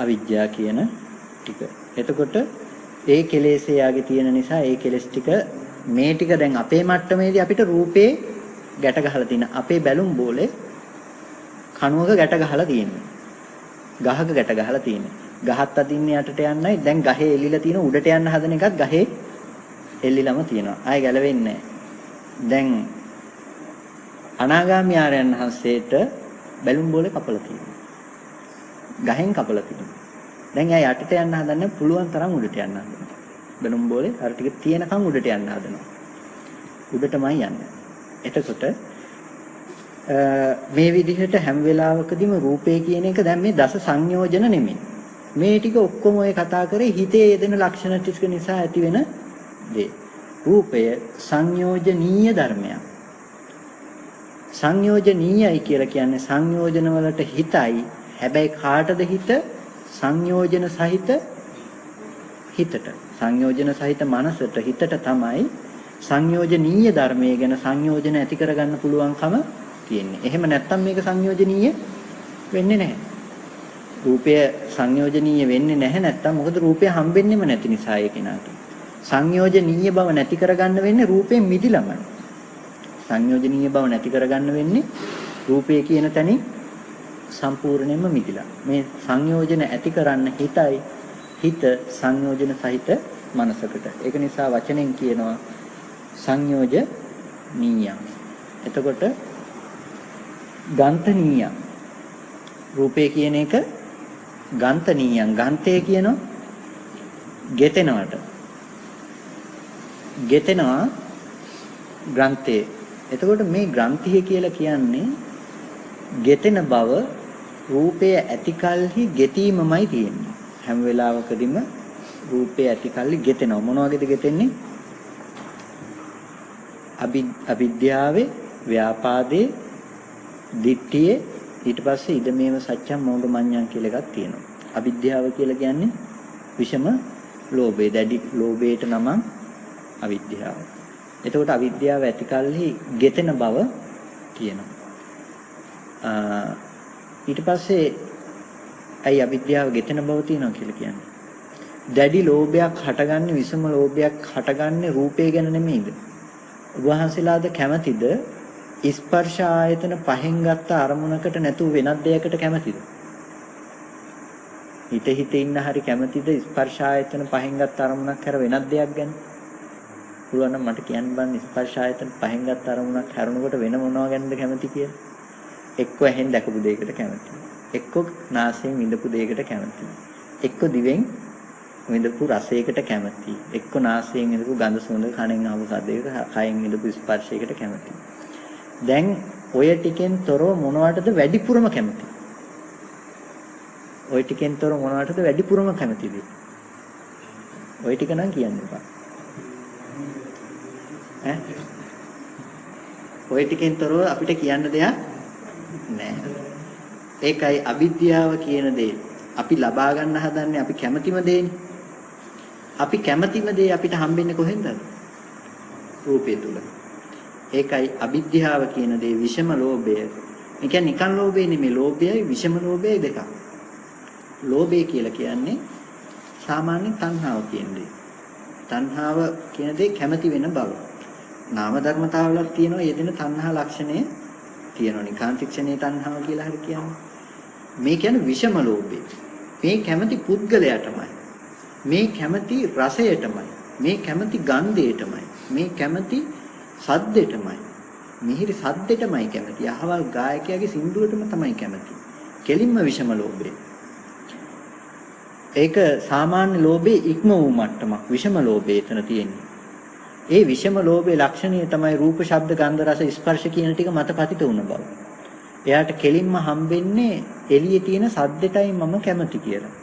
අවිජ්ජා කියන ටික. එතකොට ඒ කෙලෙස් එයාගේ තියෙන නිසා ඒ කෙලෙස් ටික මේ ටික දැන් අපේ මට්ටමේදී අපිට රූපේ ගැට ගහලා තියෙන අපේ බැලුම් බෝලේ කණුවක ගැට ගහලා තියෙනවා. ගහක ගැට ගහලා තියෙනවා. ගහත් අදින්නේ යටට යන්නයි. දැන් ගහේ එල්ලිලා තියෙන උඩට යන්න හදන එකත් ගහේ එල්ලිලම තියෙනවා. ආයෙ ගැලවෙන්නේ නැහැ. දැන් අනාගාමී ආර්යයන් වහන්සේට බැලුම් බෝලේ කපලා තියෙනවා. ගහෙන් කපලා තියෙනවා. දැන් එයා යටට යන්න හදන්නේ පුළුවන් තරම් උඩට යන්න හදනවා. බැලුම් බෝලේ අර ටික තියෙනකන් උඩට යන්න හදනවා. උඩටමයි යන්නේ. එතකොට මේ විදිහට හැම වෙලාවකදීම රූපේ කියන එක දැන් මේ දස සංයෝජන නෙමෙයි. මේ ටික ඔක්කොම ඔය කතා කරේ හිතේ යෙදෙන ලක්ෂණ ටික නිසා ඇති වෙන දේ. රූපය සංයෝජනීය ධර්මයක්. සංයෝජනීයයි කියලා කියන්නේ සංයෝජන වලට හිතයි. හැබැයි කාටද හිත? සංයෝජන සහිත හිතට. සංයෝජන සහිත මනසට හිතට තමයි සංයෝජනීය ධර්මයේ ගැන සංයෝජන ඇති කරගන්න පුළුවන්කම තියෙන්නේ. එහෙම නැත්නම් මේක සංයෝජනීය වෙන්නේ නැහැ. රූපය සංයෝජනීය වෙන්නේ නැහැ නැත්නම් මොකද රූපය හම්බෙන්නෙම නැති නිසා ඒ කෙනාට. සංයෝජනීය බව නැති කරගන්න වෙන්නේ රූපයෙන් මිදිලමයි. සංයෝජනීය බව නැති කරගන්න වෙන්නේ රූපය කියන තැනින් සම්පූර්ණයෙන්ම මිදිලා. මේ සංයෝජන ඇති කරන්න හිතයි හිත සංයෝජන සහිත මනසකට. ඒක නිසා වචනෙන් කියනවා සංයෝජනීයං. එතකොට ගන්තනීයං. රූපේ කියන එක ගන්තනීයං. ගන්තය කියනවා ගෙතෙනවට. ගෙතෙනවා ග්‍රන්ථේ. එතකොට මේ ග්‍රන්ථිය කියලා කියන්නේ ගෙතෙන බව රූපය ඇතිකල්හි ගෙතීමමයි තියෙන්නේ. හැම වෙලාවකදීම රූපය ඇතිකල්හි ගෙතෙනවා. මොන වගේද ගෙතෙන්නේ? අවිද්‍යාවේ, ව්‍යාපාදේ, දිට්ඨියේ, ඊට පස්සේ ඉදමේව සත්‍යම් මෝග මඤ්ඤං කියලා එකක් තියෙනවා. අවිද්‍යාව කියලා කියන්නේ විෂම ලෝභය. දැඩි ලෝභයට නම අවිද්‍යාව. එතකොට අවිද්‍යාව ඇතිකල්හි ගෙතෙන බව කියනවා. ඊට පස්සේ ඇයි අවිද්‍යාව ගෙතෙන බව තියෙනවා කියලා කියන්නේ? දැඩි ලෝභයක් හටගන්නේ විසම ලෝභයක් හටගන්නේ රූපය ගැන නෙමෙයිද? වහන්සේලාද කැමතිද ස්පර්ශ ආයතන පහෙන් ගත්ත අරමුණකට නැතුව වෙනත් දෙයකට කැමතිද? හිත ඉන්න හරි කැමතිද ස්පර්ශ ආයතන පහෙන් ගත්ත අරමුණක් කර වෙනත් දෙයක් ගැන? පුළුවන් නම් මට කියන්න බෑ ස්පර්ශ ආයතන පහෙන් ගත්ත අරමුණක් හැරුණකොට වෙන මොනවා ගැනද කැමති කියලා. එක්ක ඇහෙන් දැකපු දෙයකට කැමති. එක්ක නාසයෙන් විඳපු දෙයකට කැමති. එක්ක දිවෙන් විඳපු රසයකට කැමති. එක්ක නාසයෙන් විඳපු ගඳ සුවඳ, කනෙන් ආපු සද්දයකට, කයෙන් විඳපු ස්පර්ශයකට කැමති. දැන් ඔය ටිකෙන් තොරව මොනවටද වැඩිපුරම කැමති? ඔය ටිකෙන් තොරව මොනවටද වැඩිපුරම කැමතිද? ඔය ටික නම් කියන්න එපා. ඔය ටිකෙන් තොරව අපිට කියන්න දෙයක් නැහැ. ඒකයි අවිද්‍යාව කියන දේ. අපි ලබා ගන්න හදන්නේ අපි කැමතිම දේනේ. අපි කැමතිම දේ අපිට හම්බෙන්නේ කොහෙන්ද? රූපය තුල. ඒකයි අවිද්‍යාව කියන දේ විෂම ලෝභය. ඒ කියන්නේ නිකන් ලෝභය නෙමෙයි, ලෝභයයි විෂම ලෝභයයි දෙකක්. ලෝභය කියලා කියන්නේ සාමාන්‍ය තණ්හාව කියන දේ. තණ්හාව කියන දේ කැමති වෙන බව. නාම ධර්මතාවලක් තියෙනවා යෙදෙන තණ්හා ලක්ෂණය තියෙනවා. නිකාන්තික්ෂණේ තණ්හාව කියලා හරි කියන්නේ. මේ කියන්නේ විෂම ලෝභය. මේ කැමති පුද්ගලයාටමයි. මේ කැමති රසයටමයි. මේ කැමති ගන්ධයටමයි. මේ කැමති සද්දෙටමයි. මිහිරි සද්දෙටමයි කැමති. අහවල් ගායකයාගේ සින්දුවටම තමයි කැමති. කෙලින්ම විෂම ලෝභය. ඒක සාමාන්‍ය ලෝභයේ ඉක්ම වූ මට්ටමක්. විෂම ලෝභය එතන තියෙන්නේ. ඒ විෂම ලෝභයේ ලක්ෂණය තමයි රූප, ශබ්ද, ගන්ධ, රස, ස්පර්ශ කියන ටික මත පතිත වුණ බව. එයාට කෙලින්ම හම්බෙන්නේ එළියේ තියෙන සද්දෙටයි මම කැමති කියලා.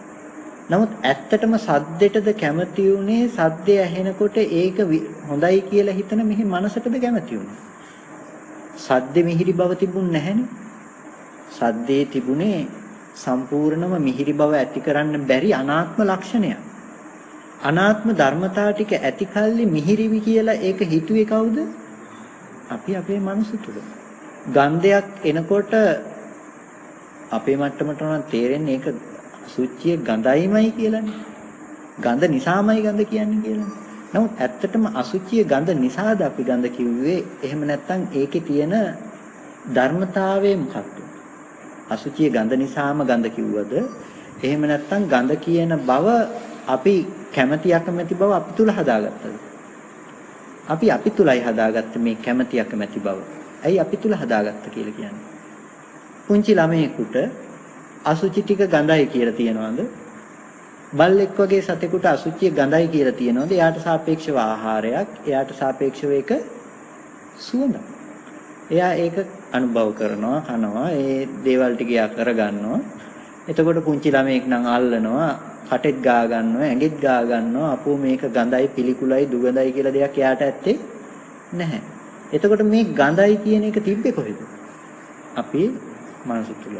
නමුත් ඇත්තටම සද්දෙටද කැමති උනේ සද්දය ඇහෙනකොට ඒක හොඳයි කියලා හිතන මෙහි මනසටද කැමති උනේ. සද්දෙ මිහිරි බව තිබුණ නැහැනේ. සද්දේ තිබුණේ සම්පූර්ණම මිහිරි බව ඇති කරන්න බැරි අනාත්ම ලක්ෂණයක්. අනාත්ම ධර්මතා ටික ඇති කල්ලි මිහිරිවි කියලා ඒක හිතුවේ කවුද? අපි අපේ මනස තුල. ගන්ධයක් එනකොට අපේ මට්ටමට උනන් තේරෙන්නේ ඒක සුච්චිය ගඳයිමයි කියලානේ. ගඳ නිසාමයි ගඳ කියන්නේ කියලානේ. නමුත් ඇත්තටම අසුචිය ගඳ නිසාද අපි ගඳ කිව්වේ? එහෙම නැත්නම් ඒකේ තියෙන ධර්මතාවය මොකක්ද? අසුචිය ගඳ නිසාම ගඳ කිව්වද? එහෙම නැත්නම් ගඳ කියන බව අපි කැමැති අකමැති බව අපි තුල හදාගත්තද? අපි තුලයි හදාගත්තේ මේ කැමැති අකමැති බව. ඇයි අපි තුල හදාගත්ත කියලා කියන්නේ? පුංචි ළමයෙකුට අසුචි ටික ගඳයි කියලා තියනවාද? බල්ලෙක් වගේ සතෙකුට අසුචිය ගඳයි කියලා තියනවාද? එයාට සාපේක්ෂව ආහාරයක්, එයාට සාපේක්ෂව ඒක සුවඳ. එයා ඒක අනුභව කරනවා, කනවා, ඒ දේවල් ටික එයා කරගන්නවා. එතකොට පුංචි ළමයෙක් නම් අල්ලනවා, කටෙත් ගා ගන්නවා, ඇඟෙත් ගා ගන්නවා. අපෝ මේක ගඳයි, පිළිකුලයි, දුගඳයි කියලා දෙයක් එයාට ඇත්තේ නැහැ. එතකොට මේ ගඳයි කියන එක තිබ්බේ කොහෙද? අපේ මනස තුල.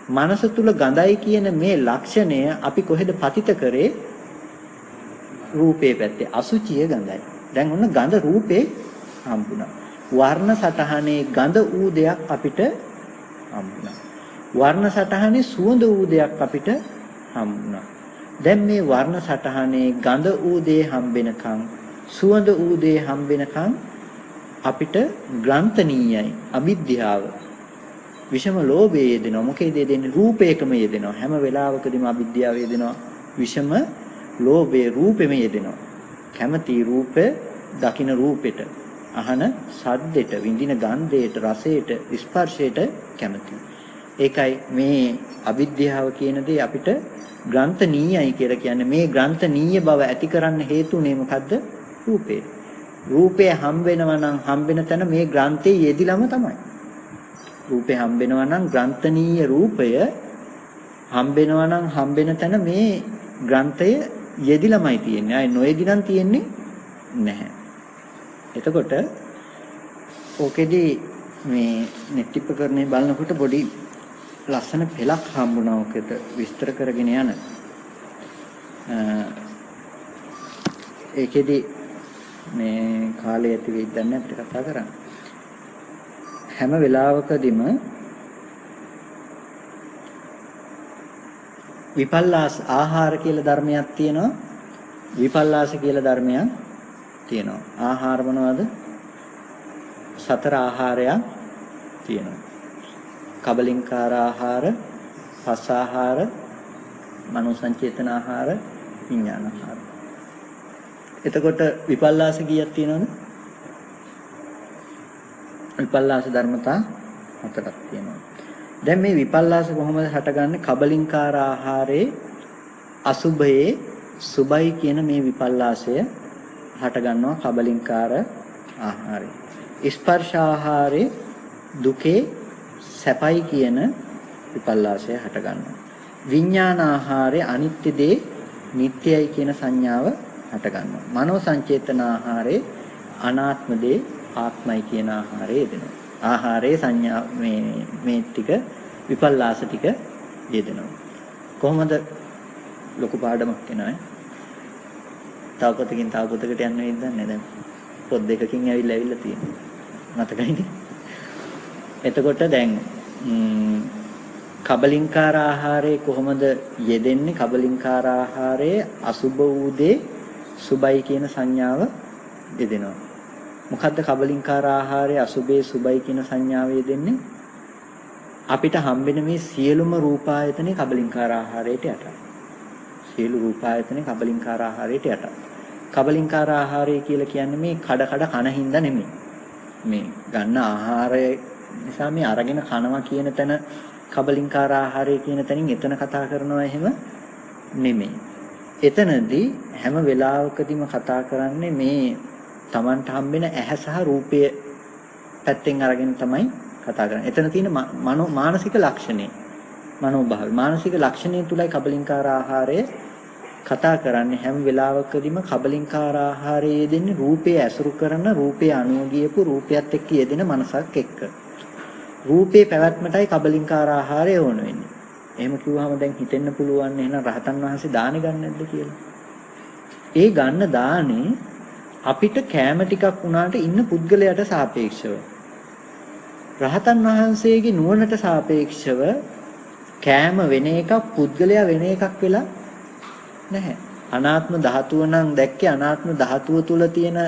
මනස තුල ගඳයි කියන මේ ලක්ෂණය අපි කොහෙද පතිත කරේ? රූපේ පැත්තේ. අසුචිය ගඳයි. දැන් ඔන්න ගඳ රූපේ හම්බුණා. වර්ණ සටහනේ ගඳ ඌ දෙයක් අපිට හම්බුණා. වර්ණ සටහනේ සුවඳ ඌ දෙයක් අපිට හම්බුණා. දැන් මේ වර්ණ සටහනේ ගඳ ඌ දේ හම්බෙනකන්, සුවඳ ඌ දේ හම්බෙනකන් අපිට ග්‍රන්ථනීයයි අවිද්‍යාව. විෂම ලෝභයේ යෙදෙනවා. මොකේද යෙදෙන්නේ? රූපයකම යෙදෙනවා. හැම වෙලාවකදීම අවිද්‍යාව යෙදෙනවා. විෂම ලෝභයේ රූපෙම යෙදෙනවා. කැමති රූපේ, දකින්න රූපෙට, අහන සද්දෙට, විඳින ගන්ධයට, රසයට, ස්පර්ශයට කැමති. ඒකයි මේ අවිද්‍යාව කියන දේ අපිට ග්‍රන්ථනීයයි කියලා කියන්නේ. මේ ග්‍රන්ථනීය බව ඇති කරන්න හේතුනේ මොකද්ද? රූපේ. රූපය හම්බ වෙනවා නම් හම්බෙන තැන මේ ග්‍රන්ථයේ යෙදිලම තමයි. රූපේ හම්බෙනවා නම් ග්‍රන්ථනීය රූපය හම්බෙනවා නම් හම්බෙන තැන මේ ග්‍රන්ථය යෙදිලමයි තියෙන්නේ. අය නොයෙදි නම් තියෙන්නේ නැහැ. එතකොට ඕකෙදි මේ nettippකරණේ බලනකොට පොඩි ලස්සන පෙළක් හම්බුණා. ඕකට විස්තර කරගෙන යන. ඒකෙදි මේ කාලය ඇති වෙයිද නැත්නම් අපිට කතා කරන්න. හැම වෙලාවකදීම විපල්ලාස ආහාර කියලා ධර්මයක් තියෙනවා. විපල්ලාස කියලා ධර්මයක් තියෙනවා. ආහාර මොනවද? සතර ආහාරයක් තියෙනවා. කබලින්කාර ආහාර, පස් ආහාර, මනෝ සංචේතන ආහාර, විඥාන ආහාර. එතකොට විපල්ලාස කීයක් තියෙනවද? විපල්ලාස ධර්මතා 4ක් තියෙනවා. දැන් මේ විපල්ලාස කොහොමද හටගන්නේ? කබලින්කාර ආහාරයේ අසුභයේ සුභයි කියන මේ විපල්ලාසය හටගන්නවා කබලින්කාර ආහාරය. ස්පර්ශ ආහාරයේ දුකේ සැපයි කියන විපල්ලාසය හටගන්නවා. විඥාන ආහාරයේ අනිත්‍ය දේ නිට්ටයයි කියන සංඥාව හටගන්නවා. මනෝ සංචේතන ආහාරයේ අනාත්ම දේ ආත්මයි කියන ආහාරය යෙදෙනවා. ආහාරයේ සංඥා මේ ටික විපල්ලාස ටික යෙදෙනවා. කොහොමද ලොකු පාඩමක් වෙනවා. තව පොතකින් තව පොතකට යන්න වෙයිද දන්නේ දැන්. පොත් දෙකකින් ඇවිල්ලා තියෙනවා. මතකයිනේ. එතකොට දැන් කබලින්කාර ආහාරයේ කොහොමද යෙදෙන්නේ? කබලින්කාර ආහාරයේ අසුබ වූ දේ සුබයි කියන සංඥාව යෙදෙනවා. මොකද්ද කබලින්කාර ආහාරයේ අසුබේ සුබයි කියන සංඥාව යෙදෙන්නේ? අපිට හම්බෙන මේ සියලුම රූපායතනේ කබලින්කාර ආහාරයට යටයි. සියලු රූපායතනේ කබලින්කාර ආහාරයට යටයි. කබලින්කාර ආහාරය කියලා කියන්නේ මේ කඩ කන හින්දා නෙමෙයි. මේ ගන්න ආහාරය නිසා මේ අරගෙන කනවා කියන තැන කබලින්කාර ආහාරය කියන තැනින් එතන කතා කරනවා එහෙම නෙමෙයි. එතනදී හැම වෙලාවකදීම කතා කරන්නේ මේ Tamanට හම්බෙන ඇහැ සහ රූපය පැත්තෙන් අරගෙන තමයි කතා කරන්නේ. එතන තියෙන මානසික ලක්ෂණේ මනෝභාව මානසික ලක්ෂණය තුලයි කබලින්කාර ආහාරය කතා කරන්නේ. හැම වෙලාවකදීම කබලින්කාර ආහාරයේ දෙන්නේ රූපය ඇසුරු කරන රූපය අනුව ගියපු රූපයත් එක්ක යෙදෙන මනසක් එක්ක. රූපේ පැවැත්මටයි කබලින්කාර ආහාරය ඕන වෙන්නේ. එහෙම කිව්වහම දැන් හිතෙන්න පුළුවන් එහෙනම් රහතන් වහන්සේ දානෙ ගන්න නැද්ද කියලා. ඒ ගන්න දානේ අපිට කැම ටිකක් වුණාට ඉන්න පුද්ගලයාට සාපේක්ෂව රහතන් වහන්සේගේ නුවණට සාපේක්ෂව කැම වෙන එකක් පුද්ගලයා වෙන එකක් වෙලා නැහැ. අනාත්ම ධාතුව නම් දැක්කේ අනාත්ම ධාතුව තුල තියෙන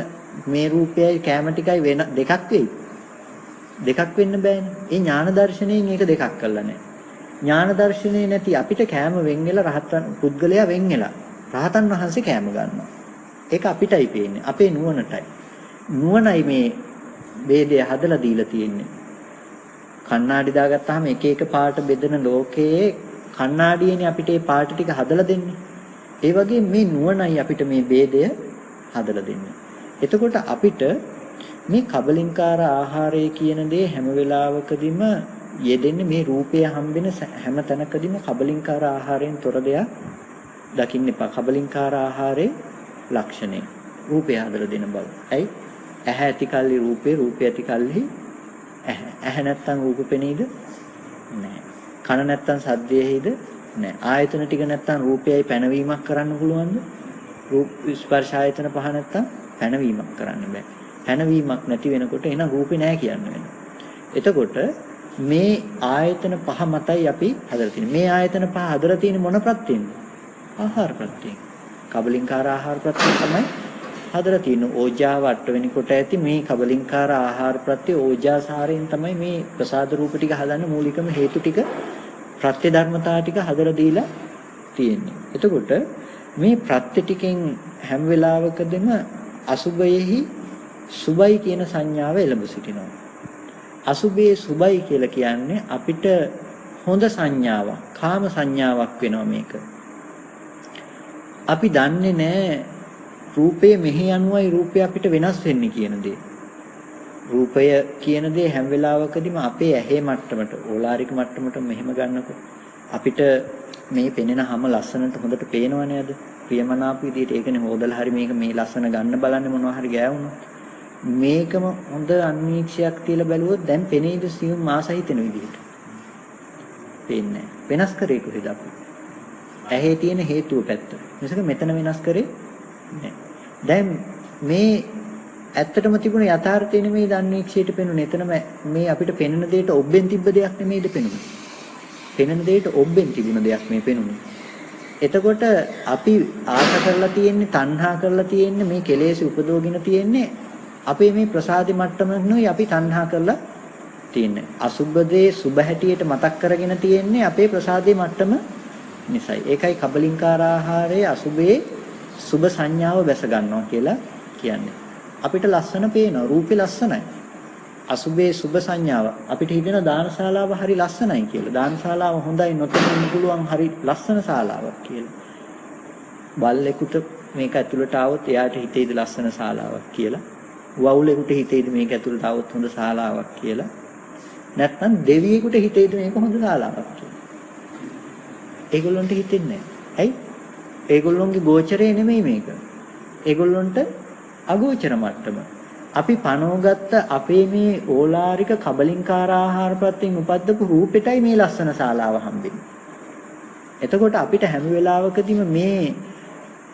මේ රූපයයි කැම ටිකයි වෙන දෙකක් වෙයි. දෙකක් වෙන්න බෑනේ. ඒ ඥාන දර්ශනයෙන් ඒක දෙකක් කරලා නැහැ. ඥාන දර්ශනේ නැති අපිට කැම වෙන් වෙලා රහතන් පුද්ගලයා වෙන් වෙලා රහතන් වහන්සේ කැම ගන්නවා. ඒක අපිටයි පේන්නේ. අපේ නුවණටයි. නුවණයි මේ ભેදය හදලා දීලා තියෙන්නේ. කණ්ණාඩි දාගත්තාම එක එක පාට බෙදෙන ලෝකයේ කණ්ණාඩියනේ අපිට මේ පාට ටික හදලා දෙන්නේ. ඒ වගේ මේ නුවණයි අපිට මේ ભેදය හදලා දෙන්නේ. එතකොට අපිට මේ කබලින්කාර ආහාරය කියන දේ හැම වෙලාවකදීම යෙදෙන්නේ මේ රූපය හම්බෙන හැම තැනකදීම කබලින්කාර ආහාරයෙන් තොර දෙයක් දකින්න එපා. කබලින්කාර ආහාරයේ ලක්ෂණය රූපය හදලා දෙන බව. ඇයි? ඇහැ ඇති කල්ලි රූපේ, රූපය ඇති කල්ලි ඇහැ. ඇහැ නැත්තම් රූප පෙනීද? නැහැ. කන නැත්තම් සද්දයේද? නැහැ. ආයතන ටික නැත්තම් රූපයයි පැනවීමක් කරන්න පුළුවන්ද? රූප ස්පර්ශ ආයතන පහ නැත්තම් පැනවීමක් කරන්න බෑ. පැනවීමක් නැති වෙනකොට එහෙනම් රූපේ නැහැ කියන්න වෙනවා. එතකොට මේ ආයතන පහ මතයි අපි හදලා තියෙන්නේ. මේ ආයතන පහ හදලා තියෙන්නේ මොන ප්‍රත්‍යෙන්ද? ආහාර ප්‍රත්‍යෙන්. කබලින්කාර ආහාර ප්‍රත්‍යෙන් තමයි හදලා තියෙන්නේ. ඕජාව අටවෙනි කොට ඇති මේ කබලින්කාර ආහාර ප්‍රත්‍ය ඕජාසාරයෙන් තමයි මේ ප්‍රසාද රූප ටික හදන්න මූලිකම හේතු ටික ප්‍රත්‍ය ධර්මතා ටික හදලා දීලා තියෙන්නේ. එතකොට මේ ප්‍රත්‍ය ටිකෙන් හැම වෙලාවකදීම අසුභයෙහි සුභයි කියන සංඥාව එළඹ සිටිනවා. අසුභයේ සුභයි කියලා කියන්නේ අපිට හොඳ සංඥාවක්, කාම සංඥාවක් වෙනවා මේක. අපි දන්නේ නැහැ රූපේ මෙහි අනුවයි රූපය අපිට වෙනස් වෙන්නේ කියන දේ. රූපය කියන දේ හැම වෙලාවකදීම අපේ ඇහි මට්ටමට, ඕලාරික මට්ටමට මෙහෙම ගන්නකොට අපිට මේ පෙනෙන හැම ලස්සනට හොඳට පේනවනේ නේද? ප්‍රියමනාප විදිහට ඒකනේ හොදලා හරි මේක මේ ලස්සන ගන්න බලන්නේ මොනවා හරි ගෑවුනොත්. මේකම හොඳ අන්වීක්ෂයක් තියලා බැලුවොත් දැන් පෙනේද සියුම් මාස හිතෙන විදිහට. පේන්නේ නැහැ. වෙනස් කරේ කොහෙද අපි? ඇහි තියෙන හේතුව පැත්ත. මිසක මෙතන වෙනස් කරේ නැහැ. දැන් මේ ඇත්තටම තිබුණ යථාර්ථය නෙමෙයි අන්වීක්ෂයට පෙනුනේ. එතනම මේ අපිට පෙනෙන දෙයට ඔබෙන් තිබ්බ දෙයක් නෙමෙයිද පෙනුනේ. පෙනෙන දෙයට ඔබෙන් තිබුණ දෙයක් මේ පෙනුනේ. එතකොට අපි ආශ කරලා තියෙන්නේ, තණ්හා කරලා තියෙන්නේ, මේ කෙලෙස් උපදවගෙන තියෙන්නේ අපේ මේ ප්‍රසාදි මට්ටමනෝයි අපි තණ්හා කරලා තියෙන්නේ. අසුබ්බදේ සුබ හැටියට මතක් කරගෙන තියෙන්නේ අපේ ප්‍රසාදේ මට්ටම නිසායි. ඒකයි කබලින්කාර ආහාරයේ අසුබේ සුභ සංඥාව බැස ගන්නවා කියලා කියන්නේ. අපිට ලස්සන පේනවා, රූපේ ලස්සනයි. අසුභේ සුභ සංඥාව අපිට හිතෙන දානශාලාව හරි ලස්සනයි කියලා. දානශාලාව හොඳයි නොතෙන්න පුළුවන් හරි ලස්සන ශාලාවක් කියලා. බල්ලෙකුට මේක ඇතුළට ආවොත් එයාට හිතේද ලස්සන ශාලාවක් කියලා. වවුලෙකුට හිතේද මේක ඇතුළට ආවොත් හොඳ ශාලාවක් කියලා. නැත්නම් දෙවියෙකුට හිතේද මේක හොඳ ශාලාවක් කියලා. ඒගොල්ලන්ට හිතෙන්නේ නැහැ. ඇයි? ඒගොල්ලොන්ගේ ගෝචරේ නෙමෙයි මේක. ඒගොල්ලන්ට අගෝචර මට්ටම. අපි පනෝගත්ත අපේ මේ ඕලාරික කබලින්කාර ආහාර ප්‍රත්‍යයෙන් උපද්දපු රූපෙටයි මේ ලස්සන ශාලාව හම්බෙන්නේ. එතකොට අපිට හැම වෙලාවකදීම මේ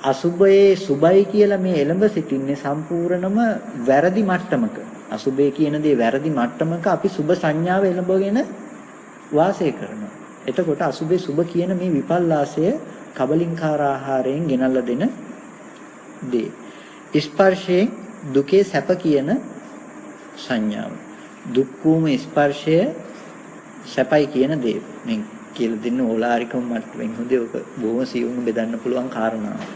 අසුභයේ සුභයි කියලා මේ එළඹ සිටින්නේ සම්පූර්ණම වැරදි මට්ටමක. අසුභය කියන දේ වැරදි මට්ටමක අපි සුභ සංඥාව එළඹගෙන වාසය කරනවා. එතකොට අසුභේ සුභ කියන මේ විපල්ලාසය කබලින්කාර ආහාරයෙන් ගෙනල්ලා දෙන දේ. ස්පර්ශයෙන් දුකේ සැප කියන සංඥාව. දුක්ඛෝම ස්පර්ශය සැපයි කියන දේ. මේ කියලා දෙන්න ඕලාරිකම මට්ටමින් හොඳේ ඔක බොහොම සියුම්ව බෙදන්න පුළුවන් කාරණාවක්.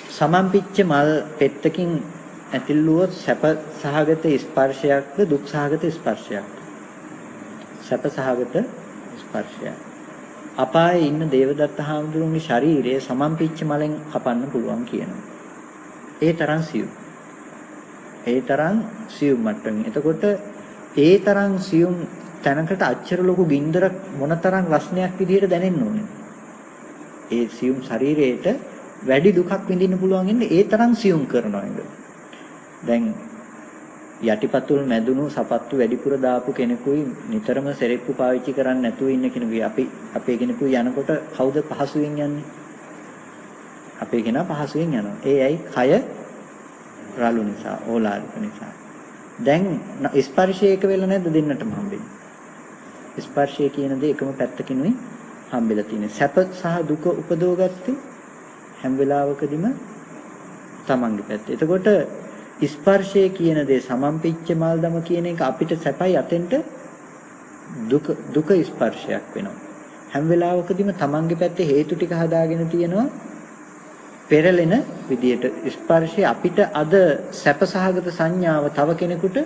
සමම්පිච්ච මල් පෙත්තකින් ඇතිල්ලුවොත් සැප සහගත ස්පර්ශයක්ද දුක් සහගත ස්පර්ශයක්ද? සැප සහගත ස්පර්ශයක්. අපායේ ඉන්න දේවදත්ත හාමුදුරුවන්ගේ ශරීරය සමම්පිච්ච මලෙන් කපන්න පුළුවන් කියනවා. ඒ තරම් සියුම්. ඒ තරම් සියුම් මට්ටමින්. එතකොට ඒ තරම් සියුම් තැනකට අච්චර ලොකු ගින්දරක් මොනතරම් රස්නයක් විදිහට දැනෙන්න ඕනේ. ඒ සියුම් ශරීරයට වැඩි දුකක් විඳින්න පුළුවන් ඉන්නේ ඒ තරම් සියුම් කරනවා නේද? දැන් යටිපතුල් මැදුණු සපත්තු වැඩිපුර දාපු කෙනෙකුයි නිතරම සෙරෙප්පු පාවිච්චි කරන්නේ නැතුව ඉන්න කෙනෙකුයි අපේ කෙනෙකුයි යනකොට කවුද පහසුවෙන් යන්නේ? අපේ කෙනා පහසුවෙන් යනවා. ඒ ඇයි? කය රළු නිසා, ඕලාරික නිසා. දැන් ස්පර්ශය එක වෙලා නැද්ද දෙන්නටම හම්බෙන්නේ? ස්පර්ශය කියන දේ එකම පැත්තකිනුයි හම්බෙලා තියෙන්නේ. සැප සහ දුක උපදවගත්තේ හැම වෙලාවකදීම තමන්ගේ පැත්තේ. එතකොට ස්පර්ශය කියන දේ සමම්පිච්ච මල්දම කියන එක අපිට සැපයි අතෙන්ට දුක ස්පර්ශයක් වෙනවා. හැම වෙලාවකදීම තමන්ගේ පැත්තේ හේතු ටික හදාගෙන තියෙනවා පෙරලෙන විදියට. ස්පර්ශය අපිට අද සැප සහගත සංඥාව තව කෙනෙකුට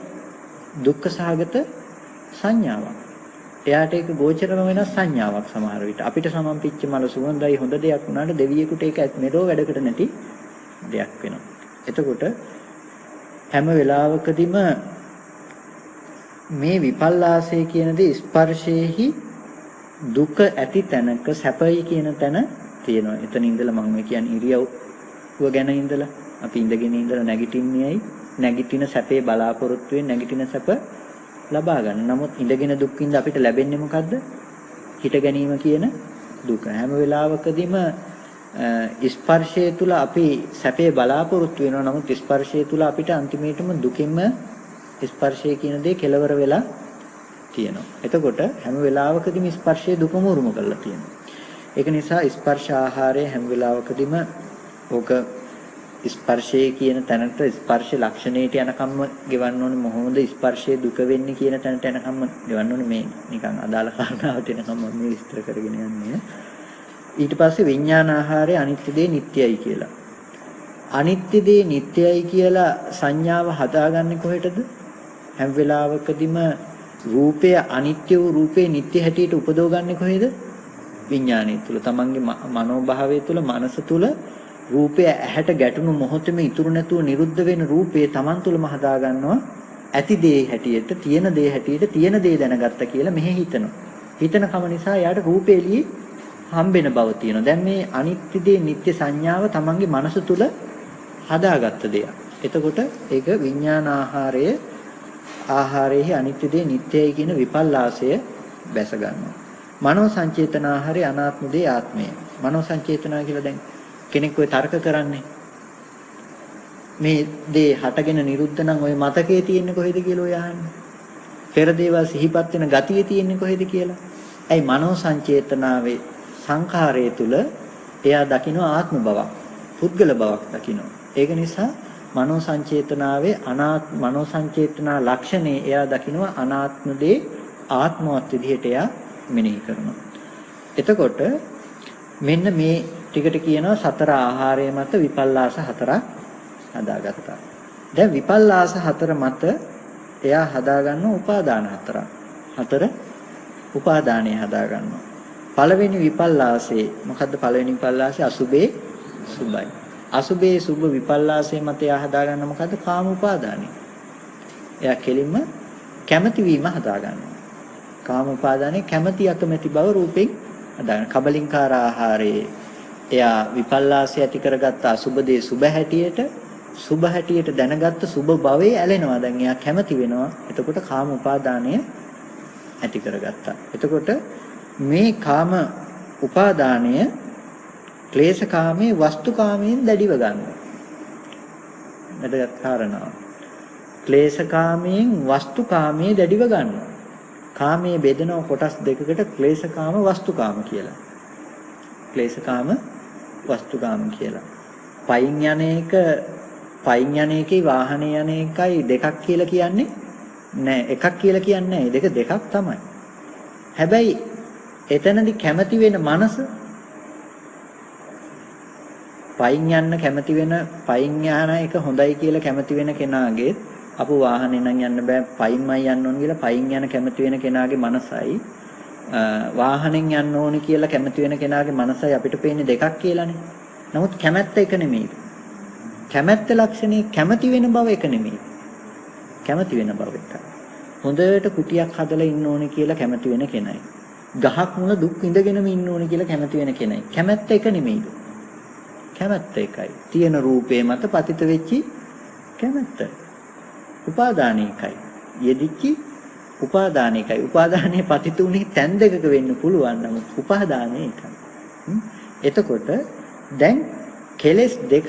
දුක්ඛ සහගත සංඥාවක්. එයාට ඒක ගෝචරම වෙනස් සංඥාවක් සමහර විට. අපිට සමම්පිච්ච මල සුවඳයි හොඳ දෙයක් වුණාට දෙවියෙකුට ඒක මෙලෝ වැඩකට නැති දෙයක් වෙනවා. එතකොට හැම වෙලාවකදීම මේ විපල්ලාසය කියන දේ ස්පර්ශයේහි දුක ඇති තැනක සැපයි කියන තැන තියෙනවා. එතන ඉඳලා මම කියන්නේ ඉරියව්ව ගැන ඉඳලා අපි ඉඳගෙන ඉඳලා නැගිටින්නේයි නැගිටින සැපේ බලාපොරොත්තු වෙන නැගිටින සැප ලබා ගන්න. නමුත් ඉඳගෙන දුක් විඳ අපිට ලැබෙන්නේ මොකද්ද? හිට ගැනීම කියන දුක. හැම වෙලාවකදීම ස්පර්ශය තුල අපි සැපේ බලාපොරොත්තු වෙනවා. නමුත් ස්පර්ශය තුල අපිට අන්තිමේටම දුකින්ම ස්පර්ශය කියන දේ කෙලවර වෙලා තියෙනවා. එතකොට හැම වෙලාවකදීම ස්පර්ශයේ දුකම උරුම කරලා තියෙනවා. ඒක නිසා ස්පර්ශ ආහාරය හැම වෙලාවකදීම ඕක ස්පර්ශයේ කියන තැනට ස්පර්ශ ලක්ෂණයට යනකම්ම ගෙවන්න ඕනේ. මොහොමද ස්පර්ශයේ දුක වෙන්නේ කියන තැනට යනකම්ම ගෙවන්න ඕනේ. මේ නිකන් අදාළ කාරණාවට එනකම්ම මේ විස්තර කරගෙන යන්නේ. ඊට පස්සේ විඥාන ආහාරය අනිත්‍ය දේ නිට්ටයයි කියලා. අනිත්‍ය දේ නිට්ටයයි කියලා සංඥාව හදාගන්නේ කොහෙටද? හැම වෙලාවකදීම රූපය අනිත්‍ය වූ රූපේ නිට්ටය හැටියට උපදවගන්නේ කොහෙද? විඥානය තුල. තමන්ගේ මනෝභාවය තුල, මනස තුල රූපය ඇහැට ගැටුණු මොහොතේම ඉතුරු නැතුව නිරුද්ධ වෙන රූපේ තමන් තුලම හදා ගන්නවා ඇති දේ හැටියට, තියෙන දේ හැටියට, තියෙන දේ දැනගත්ත කියලා මෙහෙ හිතනවා. හිතන කම නිසා යාට රූපේ එළියේ හම්බෙන බව තියෙනවා. දැන් මේ අනිත්‍ය දේ නිට්ටය සංඥාව තමන්ගේ මනස තුල හදාගත්ත දෙයක්. එතකොට ඒක විඥාන ආහාරයේ අනිත්‍ය දේ නිට්ටයයි කියන විපල්ලාසය බැස ගන්නවා. මනෝ සංචේතන ආහාරය අනාත්ම දේ ආත්මය. මනෝ සංචේතනා කියලා දැන් කෙනෙක් ඔය තර්ක කරන්නේ මේ දේ හටගෙන නිරුද්ධ නම් ඔය මතකයේ තියෙන්නේ කොහෙද කියලා ඔය අහන්නේ. පෙර දේවල් සිහිපත් වෙන ගතියේ තියෙන්නේ කොහෙද කියලා. ඇයි මනෝ සංචේතනාවේ සංඛාරයේ තුල එයා දකිනවා ආත්ම බවක්, පුද්ගල බවක් දකිනවා. ඒක නිසා මනෝ සංචේතනාවේ මනෝ සංචේතනා ලක්ෂණේ එයා දකිනවා අනාත්ම දේ ආත්මවත් විදිහට එයා මෙනෙහි කරනවා. එතකොට මෙන්න මේ ටිකට කියනවා සතර ආහාරය මත විපල්ලාස හතරක් හදාගත්තා. දැන් විපල්ලාස හතර මත එයා හදාගන්න උපාදාන හතරක්. හතර උපාදානය හදාගන්නවා. පළවෙනි විපල්ලාසේ මොකද්ද පළවෙනි විපල්ලාසේ? අසුබේ සුබයි. අසුබේ සුබ විපල්ලාසේ මත එයා හදාගන්න මොකද්ද? කාම උපාදානය. එයා කෙලින්ම කැමැති වීම හදාගන්නවා. කාම උපාදානයේ කැමැති අකමැති බව රූපෙන් හදාගන්න. කබලින්කාර ආහාරයේ එයා විපල්ලාසය ඇති කරගත්ත අසුබ දේ සුබ හැටියට දැනගත්ත සුබ භවයේ ඇලෙනවා. දැන් එයා කැමැති වෙනවා. එතකොට කාම උපාදානය ඇති කරගත්තා. එතකොට මේ කාම උපාදානය ක්ලේශකාමයේ වස්තුකාමයෙන් දැඩිව ගන්නවා. වැදගත් කාරණාව. ක්ලේශකාමයෙන් වස්තුකාමයේ දැඩිව ගන්නවා. කාමයේ බෙදෙනව කොටස් දෙකකට ක්ලේශකාම වස්තුකාම කියලා. ක්ලේශකාම වස්තුකාම කියලා. පයින් යන එකේ වාහනේ යන එකයි දෙකක් කියලා කියන්නේ නෑ. එකක් කියලා කියන්නේ නෑ. දෙකක් තමයි. හැබැයි එතනදි කැමති වෙන මනස පයින් යන්න කැමති වෙන පයින් යන එක හොඳයි කියලා කැමති වෙන කෙනාගේ අපු වාහනේ නම් යන්න බෑ පයින්මයි යන්න ඕන කියලා පයින් යන කැමති වෙන කෙනාගේ මනසයි වාහනෙන් යන්න ඕනි කියලා කැමති වෙන කෙනාගේ මනසයි අපිට පේන්නේ දෙකක් කියලානේ. නමුත් කැමැත්ත එක නෙමෙයි. කැමැත්ත ලක්ෂණේ කැමති වෙන බව එක නෙමෙයි. කැමති වෙන බව එකයි. හොඳට කුටියක් හදලා ඉන්න ඕනේ කියලා කැමති වෙන කෙනයි. ගහක් මුල දුක් විඳගෙනම ඉන්න ඕනේ කියලා කැමති වෙන කෙනයි. කැමැත්ත එක නෙමෙයිද? කැමැත්ත එකයි. තියෙන රූපේ මත පතිත වෙච්චි කැමැත්ත. උපාදානිකයි. යෙදිච්චි උපාදානිකයි. උපාදානයේ පතිත උනේ තැන් දෙකක වෙන්න පුළුවන් නමුත් උපාදානයේ එකයි. එතකොට දැන් කෙලෙස් දෙක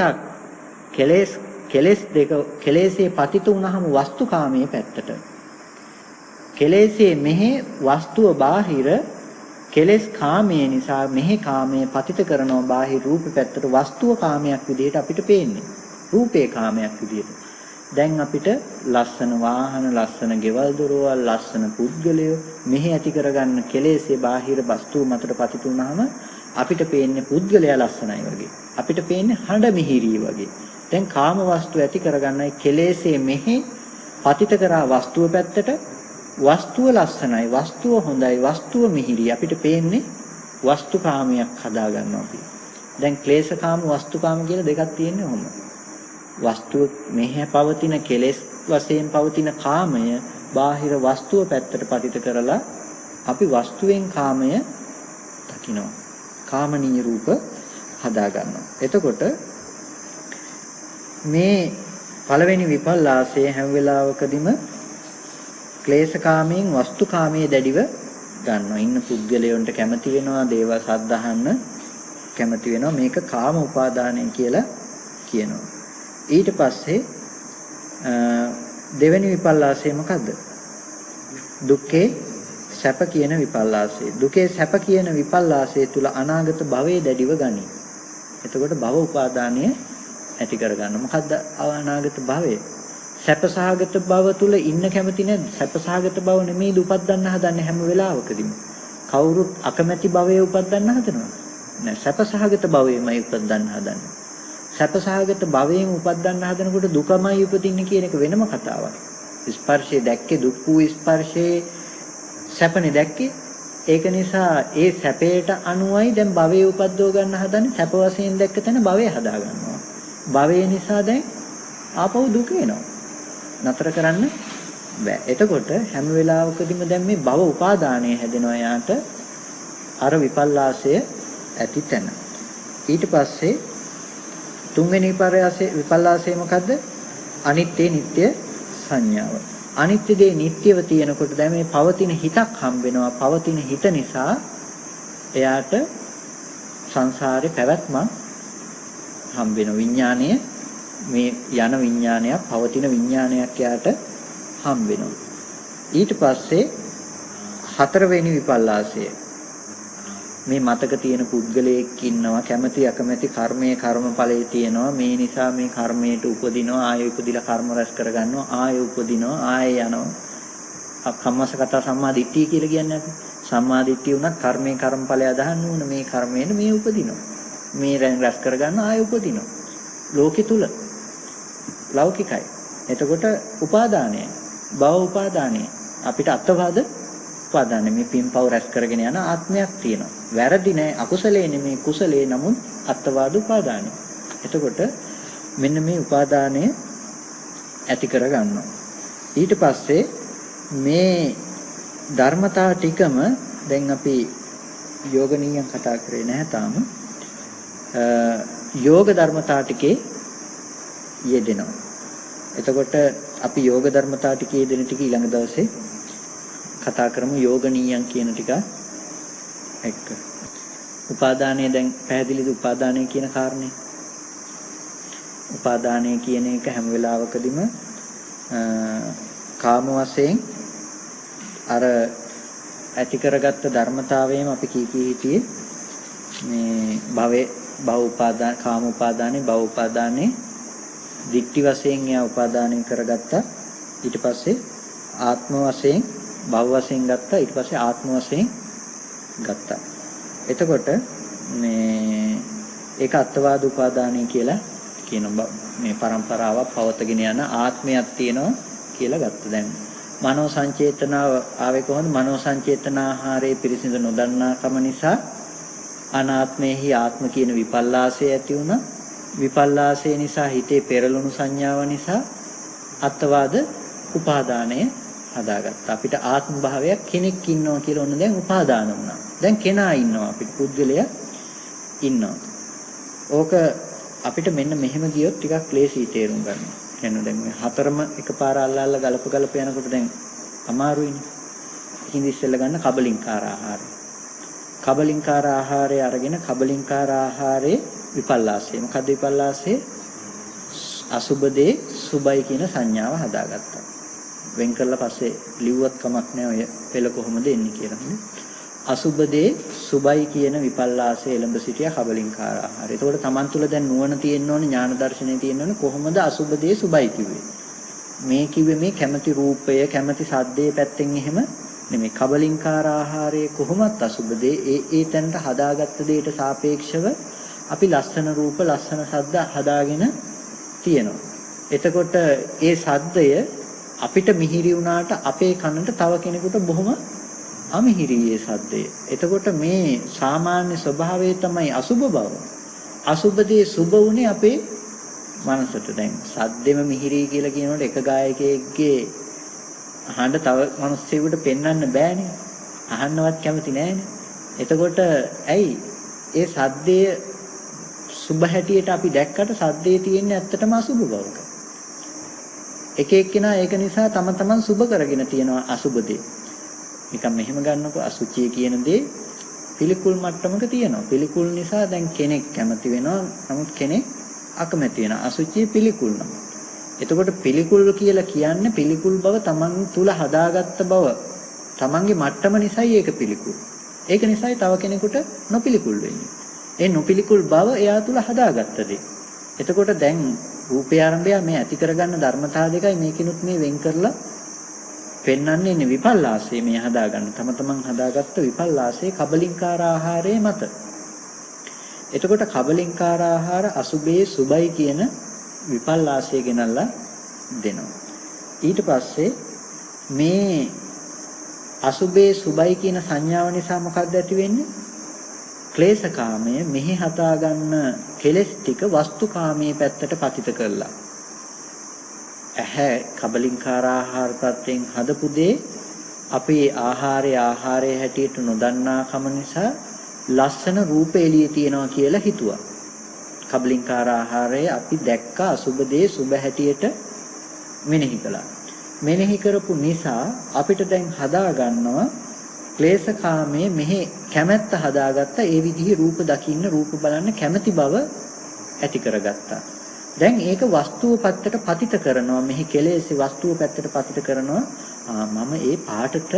කෙලෙස්ේ පතිත වුණාම වස්තුකාමයේ පැත්තට කෙලෙස්ේ මෙහි වස්තුව බාහිර කෙලෙස් කාමයේ නිසා මෙහි කාමයේ පතිත කරනවා බාහිර රූප පැත්තට වස්තුව කාමයක් විදිහට අපිට පේන්නේ රූපේ කාමයක් විදිහට. දැන් අපිට ලස්සන වාහන ලස්සන ගෙවල් දොරවල් ලස්සන පුද්ගලයෝ මෙහි ඇති කරගන්න කෙලෙස්ේ බාහිර වස්තුව මතට පතිත වුණාම අපිට පේන්නේ පුද්ගලයා ලස්සනයි වගේ. අපිට පේන්නේ හඬ මිහිරි වගේ. දැන් කාම වස්තු ඇති කරගන්නයි කෙලෙස්ේ මෙහි පතිත කරා වස්තුව පැත්තට වස්තුව ලස්සනයි වස්තුව හොඳයි වස්තුව මිහිරි අපිට පේන්නේ වස්තුකාමයක් හදා ගන්නවා අපි. දැන් ක්ලේශකාම වස්තුකාම කියලා දෙකක් තියෙන්නේ ඔහොම. වස්තුව මෙහි පවතින කෙලෙස් වශයෙන් පවතින කාමය බාහිර වස්තුව පැත්තට පතිත කරලා අපි වස්තුවෙන් කාමය දකිනවා. කාමනීය රූප හදා ගන්නවා. එතකොට මේ පළවෙනි විපල්ලාසයේ හැම වෙලාවකදීම ක්ලේශකාමයෙන් වස්තුකාමයේ දැඩිව ගන්නවා. ඉන්න පුද්ගලයන්ට කැමති වෙනවා දේව සද්ධාහන්න කැමති වෙනවා මේක කාම උපාදානය කියලා කියනවා. ඊට පස්සේ දෙවෙනි විපල්ලාසය මොකද්ද? දුක්ඛේ සැප කියන විපල්ලාසය. දුකේ සැප කියන විපල්ලාසය තුල අනාගත භවයේ දැඩිව ගනී. එතකොට භව උපාදානය ඇති කරගන්න. මොකද්ද අනාගත භවය? සැපසහගත භව තුල ඉන්න කැමති නැද්ද? සැපසහගත භව නෙමෙයි උපදින්න හදන්නේ හැම වෙලාවකදීම. කවුරුත් අකමැති භවයේ උපදින්න හදනවා. නෑ සැපසහගත භවයේමයි උපදින්න හදන්නේ. සැපසහගත භවයෙන් උපදින්න හදනකොට දුකමයි උපදින්නේ කියන එක වෙනම කතාවක්. ස්පර්ශයේ දැක්කේ දුක් වූ ස්පර්ශයේ සැපනේ දැක්කේ. ඒක නිසා ඒ සැපයට අනුවයි දැන් භවයේ උපද්දව ගන්න හදන්නේ. සැප වශයෙන් දැක්ක තැන භවය හදා ගන්නවා. භවය නිසා දැන් ආපහු දුක එනවා. නතර කරන්න බෑ. එතකොට හැම වෙලාවකදීම දැන් මේ භව උපාදානය හැදෙනවා යාට අර විපල්ලාසය ඇති තැන. ඊට පස්සේ තුන්වෙනි විපල්ලාසය මොකද්ද? අනිත්‍ය නිට්ටය සංඥාව. අනිත්‍ය දේ නිට්ටයව තියෙනකොට දැන් මේ පවතින හිතක් හම්බ වෙනවා. පවතින හිත නිසා එයාට සංසාරේ පැවැත්මක් හම්බ වෙන විඥානය මේ යන විඥානයක් පවතින විඥානයක් යාට හම්බ වෙනවා. ඊට පස්සේ හතරවෙනි විපල්ලාසය මේ මතක තියෙන පුද්ගලයෙක් ඉන්නවා කැමැති අකමැති කර්මයේ කර්මඵලයේ තියෙනවා මේ නිසා මේ කර්මයට උපදිනවා ආයෙ උපදිලා කර්ම රැස් කරගන්නවා ආයෙ උපදිනවා ආයෙ යනවා කම්මසගත සම්මා දිට්ඨිය කියලා කියන්නේ අපි සම්මා දිට්ඨිය උනත් කර්මයේ කර්මඵලය අදහන්න ඕන මේ කර්මයෙන් මේ උපදිනවා මේ රැස් කරගන්න ආය උපදිනවා. ලෝකෙ තුල ලෞකිකයි. එතකොට උපාදානය, භව උපාදානය අපිට අත්වාද උපාදානය මේ පින්පව් රැස් කරගෙන යන ආත්මයක් තියෙනවා. වැරදි නෑ, අකුසලේ නෙමේ කුසලේ, නමුත් අත්වාද උපාදානය. එතකොට මෙන්න මේ උපාදානය ඇති කරගන්නවා. ඊට පස්සේ මේ ධර්මතා ටිකම දැන් අපි යෝගනීයන් කතා කරේ නැහැ තාම. යෝග ධර්මතා ටිකේ යෙදෙනවා. එතකොට අපි යෝග ධර්මතා ටිකේ යෙදෙන ටික ඊළඟ දවසේ කතා කරමු. යෝගනීයන් කියන ටික එක්ක. උපාදානය දැන් පැහැදිලිද? උපාදානය කියන කාරණේ. උපාදානය කියන එක හැම වෙලාවකදීම කාම වශයෙන් අර ඇති කරගත්ත ධර්මතාවයම අපි කී හිටියේ මේ භව උපාදාන, කාම උපාදානේ, භව උපාදානේ දික්ටි වශයෙන් එයා උපාදානය කරගත්තා. ඊට පස්සේ ආත්ම වශයෙන් භව වශයෙන් ගත්තා. ඊට පස්සේ ආත්ම වශයෙන් ගත්තා. එතකොට මේ ඒක අත්වාද උපාදානය කියලා කියනවා. මේ પરම්පරාවක් පවතගෙන යන ආත්මයක් තියෙනවා කියලා ගත්තා. දැන් මනෝ සංචේතනාව ආවේ කොහොමද? මනෝ සංචේතනාහාරයේ පිරිසිදු නොදන්නාකම නිසා අනාත්මේහි ආත්ම කියන විපල්ලාසය ඇති වුණා. විපල්ලාසය නිසා හිතේ පෙරළුණු සංඥාව නිසා අත්වාද උපාදානය හදාගත්තා. අපිට ආත්ම භාවයක් කෙනෙක් ඉන්නවා කියලා ඕන දැන් උපාදාන වුණා. දැන් කෙනා ඉන්නවා, අපිට පුද්ගලයා ඉන්නවා. ඕක අපිට මෙන්න මෙහෙම ගියොත් ටිකක් ක්ලේශී තේරුම් ගන්න. එන්න දැන් මේ හතරම එකපාර අල්ලලා ගලප යනකොට දැන් අමාරුයිනේ. ඉතින් ඉස්සෙල්ල ගන්න කබලින්කාර ආහාරය. කබලින්කාර ආහාරය අරගෙන කබලින්කාර ආහාරයේ විපල්ලාසය. මොකද්ද විපල්ලාසය? අසුබදේ සුබයි කියන සංඥාව හදාගත්තා. වෙන් කරලා පස්සේ ලිව්වත් කමක් නැහැ ඔය පෙළ කොහොමද එන්නේ කියලා. අසුබදේ සුබයි කියන විපල්ලාසය එළඹ සිටියා කබලින්කාර ආහාරය. එතකොට Taman තුල දැන් නුවණ තියෙන්න ඕනේ, ඥාන දර්ශනය තියෙන්න ඕනේ. කොහොමද අසුබදේ සුබයි කිව්වේ? මේ කිව්වේ මේ කැමැති රූපය, කැමැති සද්දේ පැත්තෙන් එහෙම නෙමෙයි. කබලින්කාර ආහාරයේ කොහොමත් අසුබදේ ඒ තැනට හදාගත්ත දෙයට සාපේක්ෂව අපි ලස්සන රූප, ලස්සන සද්ද හදාගෙන තියෙනවා. එතකොට ඒ සද්දය අපිට මිහිරි වුණාට අපේ කනට තව කෙනෙකුට බොහොම අමිහිරියේ සද්දය. එතකොට මේ සාමාන්‍ය ස්වභාවය තමයි අසුබ බව. අසුබදී සුබ උනේ අපේ මනසට. දැන් සද්දෙම මිහිරි කියලා කියනකොට එක ගායකයෙක්ගේ අහන්න තව මිනිස්සුෙකුට පෙන්වන්න බෑනේ. අහන්නවත් කැමති නෑනේ. එතකොට ඇයි ඒ සද්දය සුබ හැටියට අපි දැක්කට සද්දේ තියෙන්නේ ඇත්තටම අසුබ බවක. එක එක්කෙනා ඒක නිසා තම තමන් සුබ කරගෙන තියෙනවා අසුබදී. නිකන් මෙහෙම ගන්නකො අසුචිය කියන දේ පිළිකුල් මට්ටමක තියෙනවා. පිළිකුල් නිසා දැන් කෙනෙක් කැමති වෙනවා, නමුත් කෙනෙක් අකමැති වෙනවා. අසුචිය පිළිකුල් නම්. එතකොට පිළිකුල් කියලා කියන්නේ පිළිකුල් බව තමන් තුල හදාගත්ත බව. තමන්ගේ මට්ටම නිසායි ඒක පිළිකුල්. ඒක නිසායි තව කෙනෙකුට නොපිළිකුල් වෙන්නේ. ඒ නොපිළිකුල් බව එයා තුල හදාගත්ත දේ. එතකොට දැන් රූපේ ආරම්භය මේ ඇති කරගන්න ධර්මතා දෙකයි මේකිනුත් මේ වෙන් කරලා පෙන්වන්නේ නේ විපල්ලාසය මේ හදාගන්න. තම තමන් හදාගත්ත විපල්ලාසයේ කබලින්කාර ආහාරයේ මත. එතකොට කබලින්කාර ආහාර අසුබේ සුබයි කියන විපල්ලාසය ගෙනල්ලා දෙනවා. ඊට පස්සේ මේ අසුබේ සුබයි කියන සංඥාව නිසා මොකක්ද ඇති වෙන්නේ? ක්ලේශකාමය මෙහි හදාගන්න කෙලෙස් ටික වස්තුකාමයේ පැත්තට පතිත කරලා. ඇහැ කබලින්කාර ආහාර ප්‍රත්‍යයෙන් හදපු දේ අපේ ආහාරයේ හැටියට නොදන්නාකම නිසා ලස්සන රූප එළියේ තියනවා කියලා හිතුවා. කබලින්කාර ආහාරය අපි දැක්ක අසුබ දේ සුබ හැටියට මෙනෙහි කළා. මෙනෙහි කරපු නිසා අපිට දැන් හදා ගන්නවා ක්ලේශකාමයේ මෙහි කැමැත්ත හදාගත්ත ඒ විදිහේ රූප දකින්න, රූප බලන්න කැමැති බව ඇති කරගත්තා. දැන් ඒක වස්තුව පැත්තට පතිත කරනවා. මෙහි කෙලෙසි වස්තුව පැත්තට පතිත කරනවා. මම ඒ පාටට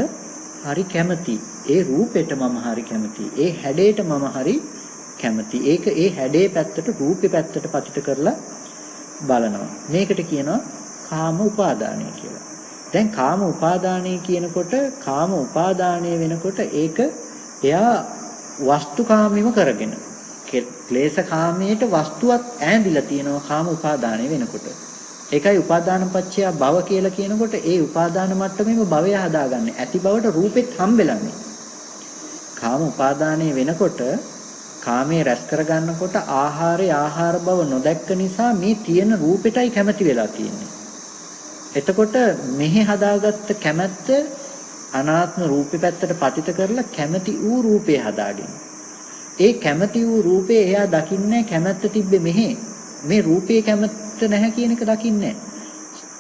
හරි කැමති. ඒ රූපෙට මම හරි කැමති. ඒ හැඩයට මම හරි කැමති. ඒක ඒ හැඩේ පැත්තට, රූපේ පැත්තට පතිත කරලා බලනවා. මේකට කියනවා කාම උපාදානය කියලා. දැන් කාම උපාදානය කියනකොට කාම උපාදානය වෙනකොට ඒක එයා වස්තුකාමීව කරගෙන ක්ලේශ කාමයට වස්තුවක් ඈඳිලා තියෙනවා කාම උපාදානය වෙනකොට. ඒකයි උපාදාන පත්‍ය භව කියලා කියනකොට ඒ උපාදාන මට්ටමේම භවය හදාගන්නේ. ඇති බවට රූපෙත් හම්බෙලන්නේ. කාම උපාදානයේ වෙනකොට කාමයේ රැස් කරගන්නකොට ආහාර බව නොදැක්ක නිසා මේ තියෙන රූපෙටයි කැමති වෙලා තියෙන්නේ. එතකොට මෙහි හදාගත්ත කැමැත්ත අනාත්ම රූපේ පැත්තට පතිත කරලා කැමැති වූ රූපේ හදාගෙන. ඒ කැමැති වූ රූපේ එයා දකින්නේ කැමැත්ත තිබ්බේ මෙහි. මේ රූපේ කැමැත්ත නැහැ කියන එක දකින්නේ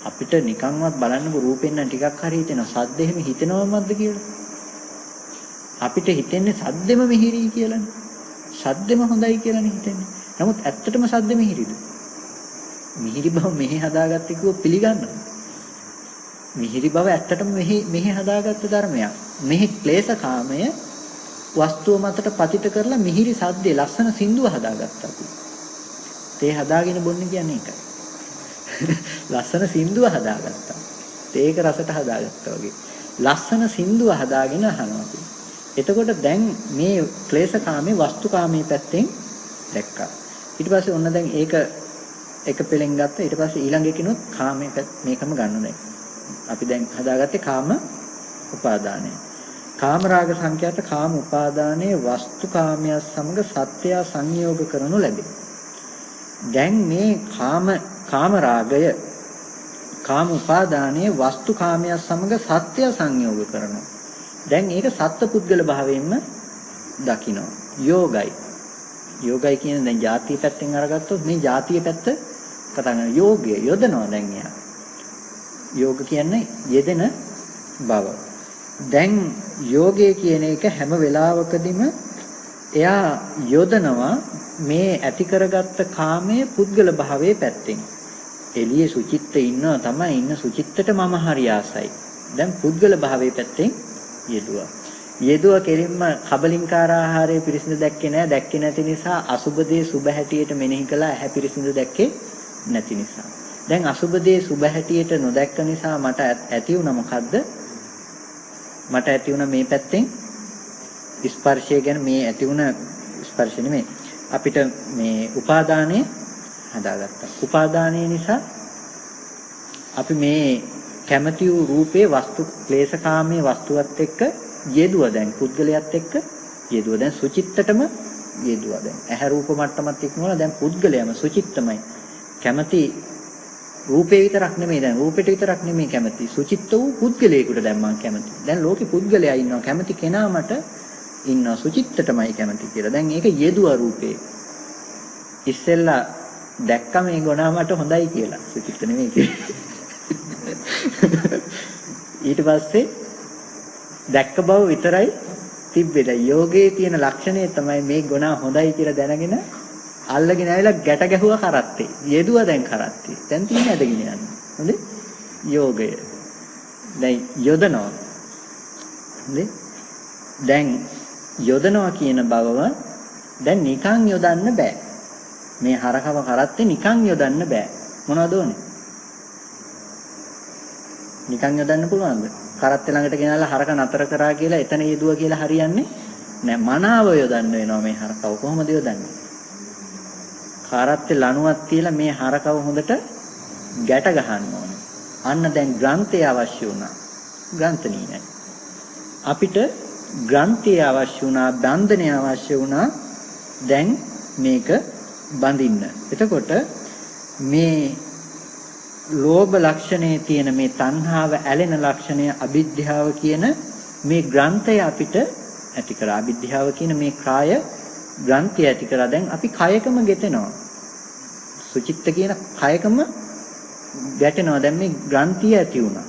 අපිට නිකන්වත් බලන්නකො රූපෙන් නම් ටිකක් හරි හිතෙනවා. සද්ද එහෙම හිතෙනවමද කියලා? අපිට හිතෙන්නේ සද්දෙම මිහිරි කියලානේ. සද්දෙම හොඳයි කියලානේ හිතෙන්නේ. නමුත් ඇත්තටම සද්ද මිහිරිද? මිහිරි බව මෙහි හදාගත්තේ කිව්ව පිළිගන්නවා. මිහිරි බව ඇත්තටම මෙහි හදාගත්ත ධර්මයක්. මෙහි ක්ලේශ කාමය වස්තුව මතට පතිත කරලා මිහිරි සද්දේ ලස්සන සින්දුව හදාගත්තා අපි. තේ හදාගෙන බොන්නේ කියන්නේ ඒකයි. ලස්සන සින්දුව හදාගත්තා. තේක රසට හදාගත්තා වගේ. ලස්සන සින්දුව හදාගෙන අහනවා අපි. එතකොට දැන් මේ ක්ලේශ කාමේ වස්තු කාමේ පැත්තෙන් දැක්කා. ඊට පස්සේ ඔන්න දැන් ඒක එක පෙලෙන් ගත්තා. ඊට පස්සේ ඊළඟ එකනොත් කාමේ මේකම ගන්න දැන්. අපි දැන් හදාගත්තේ කාම උපාදානය. කාම රාග සංඛ්‍යාත කාම උපාදානයේ වස්තු කාමයේ සමග සත්‍ය සංයෝග කරනු ලැබේ. දැන් මේ කාම රාගය කාම උපාදානයේ වස්තු කාමයේ සමග සත්‍ය සංයෝග කරනවා. දැන් ඒක සත්පුද්ගල භාවයෙන්ම දකිනවා. යෝගයි කියන දැන් ಜಾතිය පැත්තෙන් අරගත්තොත් මේ ಜಾතිය පැත්ත කතා කරන යෝගය යොදනවා දැන් එයා. යෝග කියන්නේ යෙදෙන බව. දැන් යෝගය කියන එක හැම වෙලාවකදීම එයා යොදනවා මේ ඇති කරගත්ත කාමයේ පුද්ගල භාවයේ පැත්තෙන්. එළියේ සුචිත්ත ඉන්නවා තමයි ඉන්න සුචිත්තට මම හරි ආසයි. දැන් පුද්ගල භාවයේ පැත්තෙන් යෙදුවා කෙලින්ම කබලින්කාර ආහාරයේ පිරිසිදු දැක්කේ නැහැ. දැක්කේ නැති නිසා අසුබදේ සුබ හැටියට මෙනෙහි කළා. ඇහැ පිරිසිදු දැක්කේ නැති නිසා. දැන් අසුබදේ සුබ හැටියට නොදැක්ක නිසා මට ඇති වුණා මොකද්ද? මට ඇති වුණා මේ පැත්තෙන් ස්පර්ශය ගැන මේ ඇති වුණ ස්පර්ශ නෙමෙයි. අපිට මේ උපාදානය හදාගත්තා. උපාදානය නිසා අපි මේ කැමැති වූ රූපේ වස්තු ක්ලේශකාමයේ වස්තුවත් එක්ක යෙදුවා. දැන් පුද්ගලයාත් එක්ක යෙදුවා. දැන් සුචිත්තටම යෙදුවා. දැන් ඇහැ රූප මට්ටමත් ඉක්මවලා දැන් පුද්ගලයාම සුචිත්තමයි. කැමැති රූපේ විතරක් නෙමෙයි දැන් රූපෙට විතරක් නෙමෙයි කැමැති. සුචිත්ත වූ පුද්ගලයෙකුට දැන් මම කැමැති. දැන් ලෝකේ පුද්ගලයා ඉන්නවා කැමැති කෙනා මට ඉන්නවා සුචිත්තටමයි කැමැති කියලා. දැන් ඒක යෙදුවා රූපේ. ඉස්සෙල්ලා දැක්ක මේ ගුණා මට හොඳයි කියලා. සුචිත්ත නෙමෙයි කියලා. ඊට පස්සේ දැක්ක බව විතරයි තිබ්බෙද. යෝගයේ තියෙන ලක්ෂණය තමයි මේ ගුණා හොඳයි කියලා දැනගෙන අල්ලගෙන ආවිලා ගැට ගැහුවා කරත්තේ. යෙදුවා දැන් කරත්තේ. දැන් තියෙන්නේ ඇදගෙන යන්නේ. හොඳේ? යෝගය. දැන් යොදනවා. හොඳේ? දැන් යොදනවා කියන බවව දැන් නිකන් යොදන්න බෑ. මේ හරකව කරත්තේ නිකන් යොදන්න බෑ. මොනවද ඕනේ? නිකන් යොදන්න පුළුවන්ද? කරත්තේ ළඟට ගෙනල්ලා හරක නතර කරා කියලා එතන යෙදුවා කියලා හරියන්නේ නෑ. මනාව යොදන්න වෙනවා මේ හරකව. කොහොමද යොදන්නේ? කරත්තේ ලණුවක් තියලා මේ හරකව හොඳට ගැට ගහන්න ඕනේ. අන්න දැන් ග්‍රන්ථය අවශ්‍ය වුණා. ග්‍රන්ථනීයයි. අපිට ග්‍රන්ථය අවශ්‍ය වුණා, බන්ධනය අවශ්‍ය වුණා. දැන් මේක බඳින්න. එතකොට මේ ලෝභ ලක්ෂණයේ තියෙන මේ තණ්හාව ඇලෙන ලක්ෂණය අවිද්‍යාව කියන මේ ග්‍රන්ථය අපිට ඇති කරා. අවිද්‍යාව කියන මේ කාය ග්‍රන්ථය ඇති කරා. දැන් අපි කයකම ගෙතෙනවා. සුචිත්ත කියන කයකම ගැටෙනවා. දැන් මේ ග්‍රන්ථිය ඇති වුණා.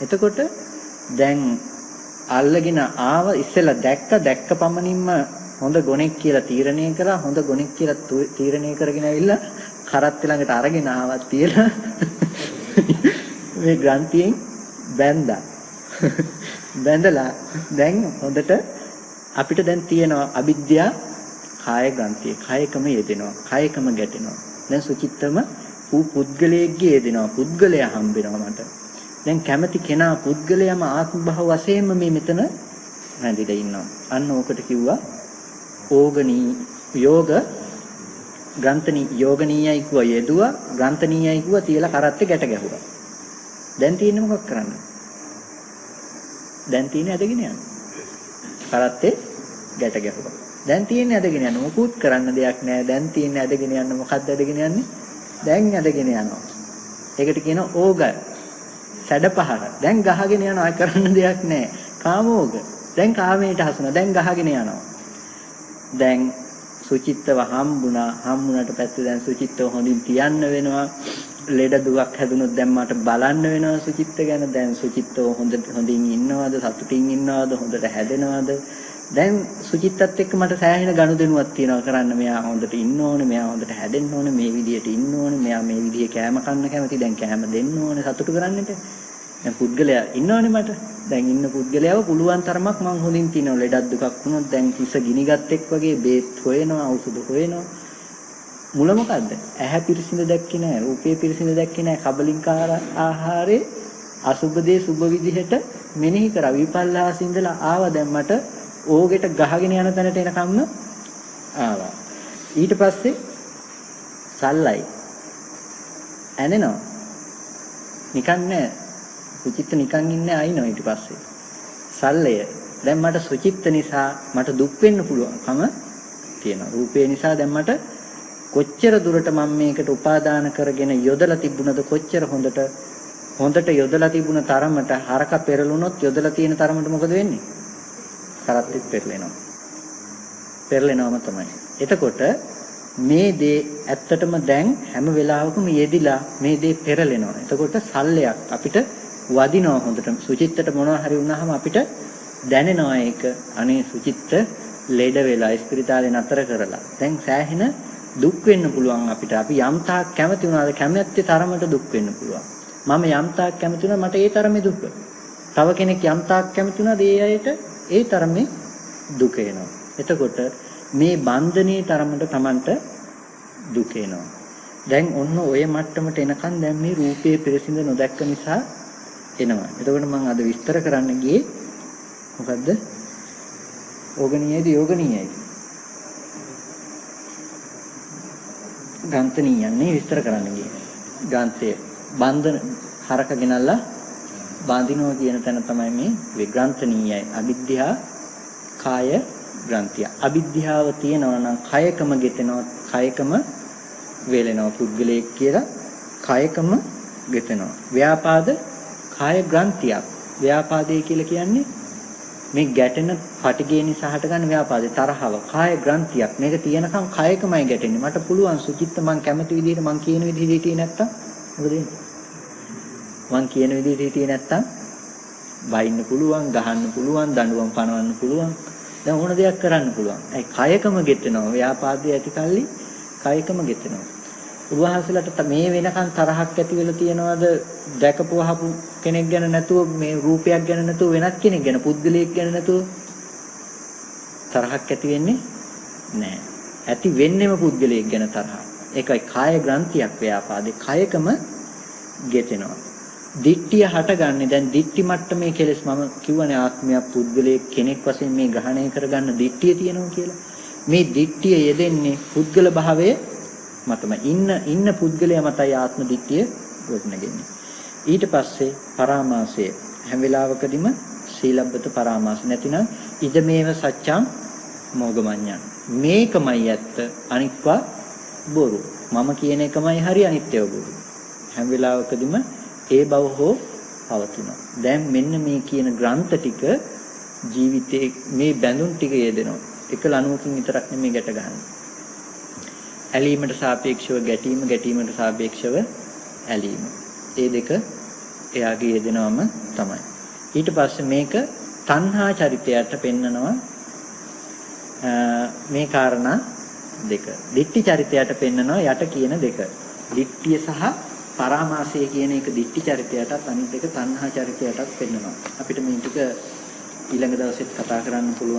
එතකොට දැන් අල්ලගෙන ආව ඉස්සෙල්ලා දැක්ක පමණින්ම හොඳ ගොනෙක් කියලා තීරණය කරා. හොඳ ගොනෙක් කියලා තීරණය කරගෙන ඇවිල්ලා කරත් ළඟට අරගෙන ආවත් තියලා මේ ග්‍රන්ථියෙන් බැඳලා බැඳලා දැන් හොඳට අපිට දැන් තියෙනවා අවිද්‍යාව කාය ග්‍රන්ථිය. කායකම යෙදෙනවා. කායකම ගැටෙනවා. දැන් සුචිත්තම පුද්ගලයෙක්ගේ යෙදෙනවා. පුද්ගලයා හම්බ වෙනවා මට. දැන් කැමැති කෙනා පුද්ගලයාම ආත්ම භව වශයෙන්ම මේ මෙතන රැඳිලා ඉන්නවා. අන්න ඕකට කිව්වා යෝග යෝගනීයයි කිව්වා යෙදුවා, ග්‍රන්ථනීයයි කිව්වා තියලා කරත්තේ ගැට ගැහුවා. දැන් තියෙන්නේ මොකක් කරන්න? දැන් තියෙන්නේ ඇදගෙන යන්න. කරත්තේ ගැට ගැහුවා. දැන් තියෙන්නේ ඇදගෙන යන්න. මොකුත් කරන්න දෙයක් නැහැ. දැන් තියෙන්නේ ඇදගෙන යන්න. මොකක්ද ඇදගෙන යන්නේ? දැන් ඇදගෙන යනවා. ඒකට කියනවා ඕග. සැඩපහර. දැන් ගහගෙන යනවා. කරන්න දෙයක් නැහැ. කාමෝග. දැන් කාමයට හසුනා. දැන් ගහගෙන යනවා. දැන් සුචිත්තව හම්බුණාට පස්සේ දැන් සුචිත්තව හොඳින් තියන්න වෙනවා. ලෙඩ දුක් හැදුනොත් දැන් මට බලන්න වෙනවා සුචිත්ත ගැන. දැන් සුචිත්තව හොඳින් ඉන්නවද? සතුටින් ඉන්නවද? හොඳට හැදෙනවද? දැන් සුචිත්තත් එක්ක මට සෑහෙන ගනුදෙනුවක් තියෙනවා කරන්න. මෙයා හොඳට ඉන්න ඕනේ, මෙයා හොඳට හැදෙන්න ඕනේ, මේ විදියට ඉන්න ඕනේ, මෙයා මේ විදිහේ කෑම කන්න කැමති. දැන් කෑම දෙන්න ඕනේ සතුටු කරන්නට. දැන් පුද්ගලයා ඉන්නවනේ මට. දැන් ඉන්න පුද්ගලයාව පුළුවන් තරමක් මං හොඳින් තියනවා. ලෙඩක් දුකක් වුණොත් දැන් කිස ගිනිගත් එක් වගේ බේත් හොයනවා, ඖෂධ හොයනවා. මුල මොකද්ද? ඇහැ පිරිසිඳ දැක්කේ නැහැ, රූපේ පිරිසිඳ දැක්කේ නැහැ. කබලින්කාර ආහාරේ අසුබ දේ සුබ විදිහට මෙනෙහි කරා. විපල්ලාසින්දලා ආවා. දැන් මට ඕගෙට ගහගෙන යන තැනට එනකම්ම ආවා. ඊට පස්සේ සල්ලයි ඇනෙනවා. නිකන් නෑ. සුචිත්ත නිකන් ඉන්නේ අයින්නවා ඊට පස්සේ. සල්ලය. දැන් මට සුචිත්ත නිසා මට දුක් වෙන්න පුළුවන්කම තියෙනවා. රූපේ නිසා දැන් මට කොච්චර දුරට මම මේකට උපාදාන කරගෙන යොදලා තිබුණද, කොච්චර හොඳට යොදලා තිබුණ තරමට හරක පෙරළුනොත් යොදලා තියෙන තරමට මොකද වෙන්නේ? කරත්තෙත් පෙරලෙනවා. පෙරලෙනවම තමයි. එතකොට මේ දේ ඇත්තටම දැන් හැම වෙලාවකම යෙදිලා මේ දේ පෙරලෙනවා. එතකොට සල්ලයක් අපිට වදිනවා හොඳට. සුචිත්තට මොනවා හරි වුණාම අපිට දැනෙනවා ඒක. අනේ සුචිත්ත ලෙඩ වෙලා ස්පිරිතාලේ නතර කරලා. දැන් සෑහෙන දුක් වෙන්න පුළුවන් අපිට. අපි යම් තාක් කැමති වුණාද කැමැත්තේ තරමට දුක් වෙන්න පුළුවන්. මම යම් තාක් කැමති වුණා මට ඒ තරමේ දුක. තව කෙනෙක් යම් තාක් කැමති වුණාද ඒ අයට ඒ තරමේ දුක එනවා. එතකොට මේ බන්ධනයේ තරමට Tamanට දුක එනවා. දැන් ඔන්න ඔය මට්ටමට එනකන් දැන් මේ රූපයේ පිරිසිඳ නොදැක්ක නිසා එනවා. එතකොට මම අද විස්තර කරන්න ගියේ මොකද්ද? ඕගනීයයිද යෝගනීයයිද? ගාන්තනීයන්නේ විස්තර කරන්න ගියේ. ගාන්තය බන්ධන හරක ගෙනල්ලා බාඳිනවා කියන තැන තමයි මේ විග්‍රන්ථනීයයි. අවිද්‍යා කාය ග්‍රන්ථිය. අවිද්‍යාව තියෙනවා නම් කයකම ගෙතෙනවා, කයකම වේලෙනවා. පුද්ගලයෙක් කියලා කයකම ගෙතෙනවා. ව්‍යාපාද කාය ග්‍රන්ථියක්. ව්‍යාපාදේ කියලා කියන්නේ මේ ගැටෙන පටිගේ නිසා හටගන්න ව්‍යාපාදේ තරහව කාය ග්‍රන්ථියක්. මේක තියෙනකම් කයකමයි ගැටෙන්නේ. මට පුළුවන් සුචිත්ත මං කැමති විදිහට මං කියන විදිහට හිටියේ නැත්තම් මොකද වෙන්නේ? මං කියන විදිහට හිටියේ නැත්තම් බයින්න පුළුවන්, ගහන්න පුළුවන්, දඬුවම් පනවන්න පුළුවන්. දැන් ඕන දෙයක් කරන්න පුළුවන්. ඒ කයකම ගෙතෙනවා. ව්‍යාපාදයේ ඇති කල්ලි කයකම ගෙතෙනවා. උන්වහන්සේලාට මේ වෙනකන් තරහක් ඇති වෙලා තියනවාද? දැකපුවහපු කෙනෙක් ගැන නැතුව, මේ රූපයක් ගැන නැතුව, වෙනත් කෙනෙක් ගැන, පුද්ගලයෙක් ගැන නැතුව තරහක් ඇති වෙන්නේ නැහැ. ඇති වෙන්නේම පුද්ගලයෙක් ගැන තරහ. ඒකයි කාය ග්‍රන්ථියක් ව්‍යාපාදේ. කයකම ගෙතෙනවා. දිට්ඨිය හටගන්නේ දැන් දිට්ඨි මට්ටමේ කෙලස්. මම කියවනේ ආත්මයක් පුද්ගලයෙක් කෙනෙක් වශයෙන් මේ ග්‍රහණය කරගන්න දිට්ඨිය තියෙනවා කියලා. මේ දිට්ඨිය යෙදෙන්නේ පුද්ගල භාවයේ මතම ඉන්න පුද්ගලයා මතයි ආත්ම දිට්ඨිය ගොඩනගෙන්නේ. ඊට පස්සේ පරාමාසය. හැම වෙලාවකදීම සීලබ්බත පරාමාස නැතිනම් ඉදමේව සත්‍යං මොගමඤ්ඤං. මේකමයි ඇත්ත, අනිත්වා බොරු. මම කියන එකමයි හරි, අනිත්‍යව බොරු. හැම වෙලාවකදීම ඒ බව හෝ පවතිනවා. දැන් මෙන්න මේ කියන ග්‍රන්ථ ටික ජීවිතේ මේ බැඳුන් ටික යෙදෙනවා. එක ලණුවකින් විතරක් නෙමෙයි ගැට ගහන්නේ. ඇලීමට සාපේක්ෂව ගැටීම, ගැටීමට සාපේක්ෂව ඇලීම. ඒ දෙක එයාගේ යෙදෙනවම තමයි. ඊට පස්සේ මේක තණ්හා චරිතයට පෙන්නනවා මේ කාරණා දෙක. දිට්ඨි චරිතයට පෙන්නනවා යට කියන දෙක. දිට්ඨිය සහ පරාමාසය කියන එක දිට්ඨි චරිතයටත්, අනිත් එක තණ්හා චරිතයටත් පෙන්නනවා. අපිට මේ ටික ඊළඟ දවසෙත් කතා කරන්න පුළුවන්.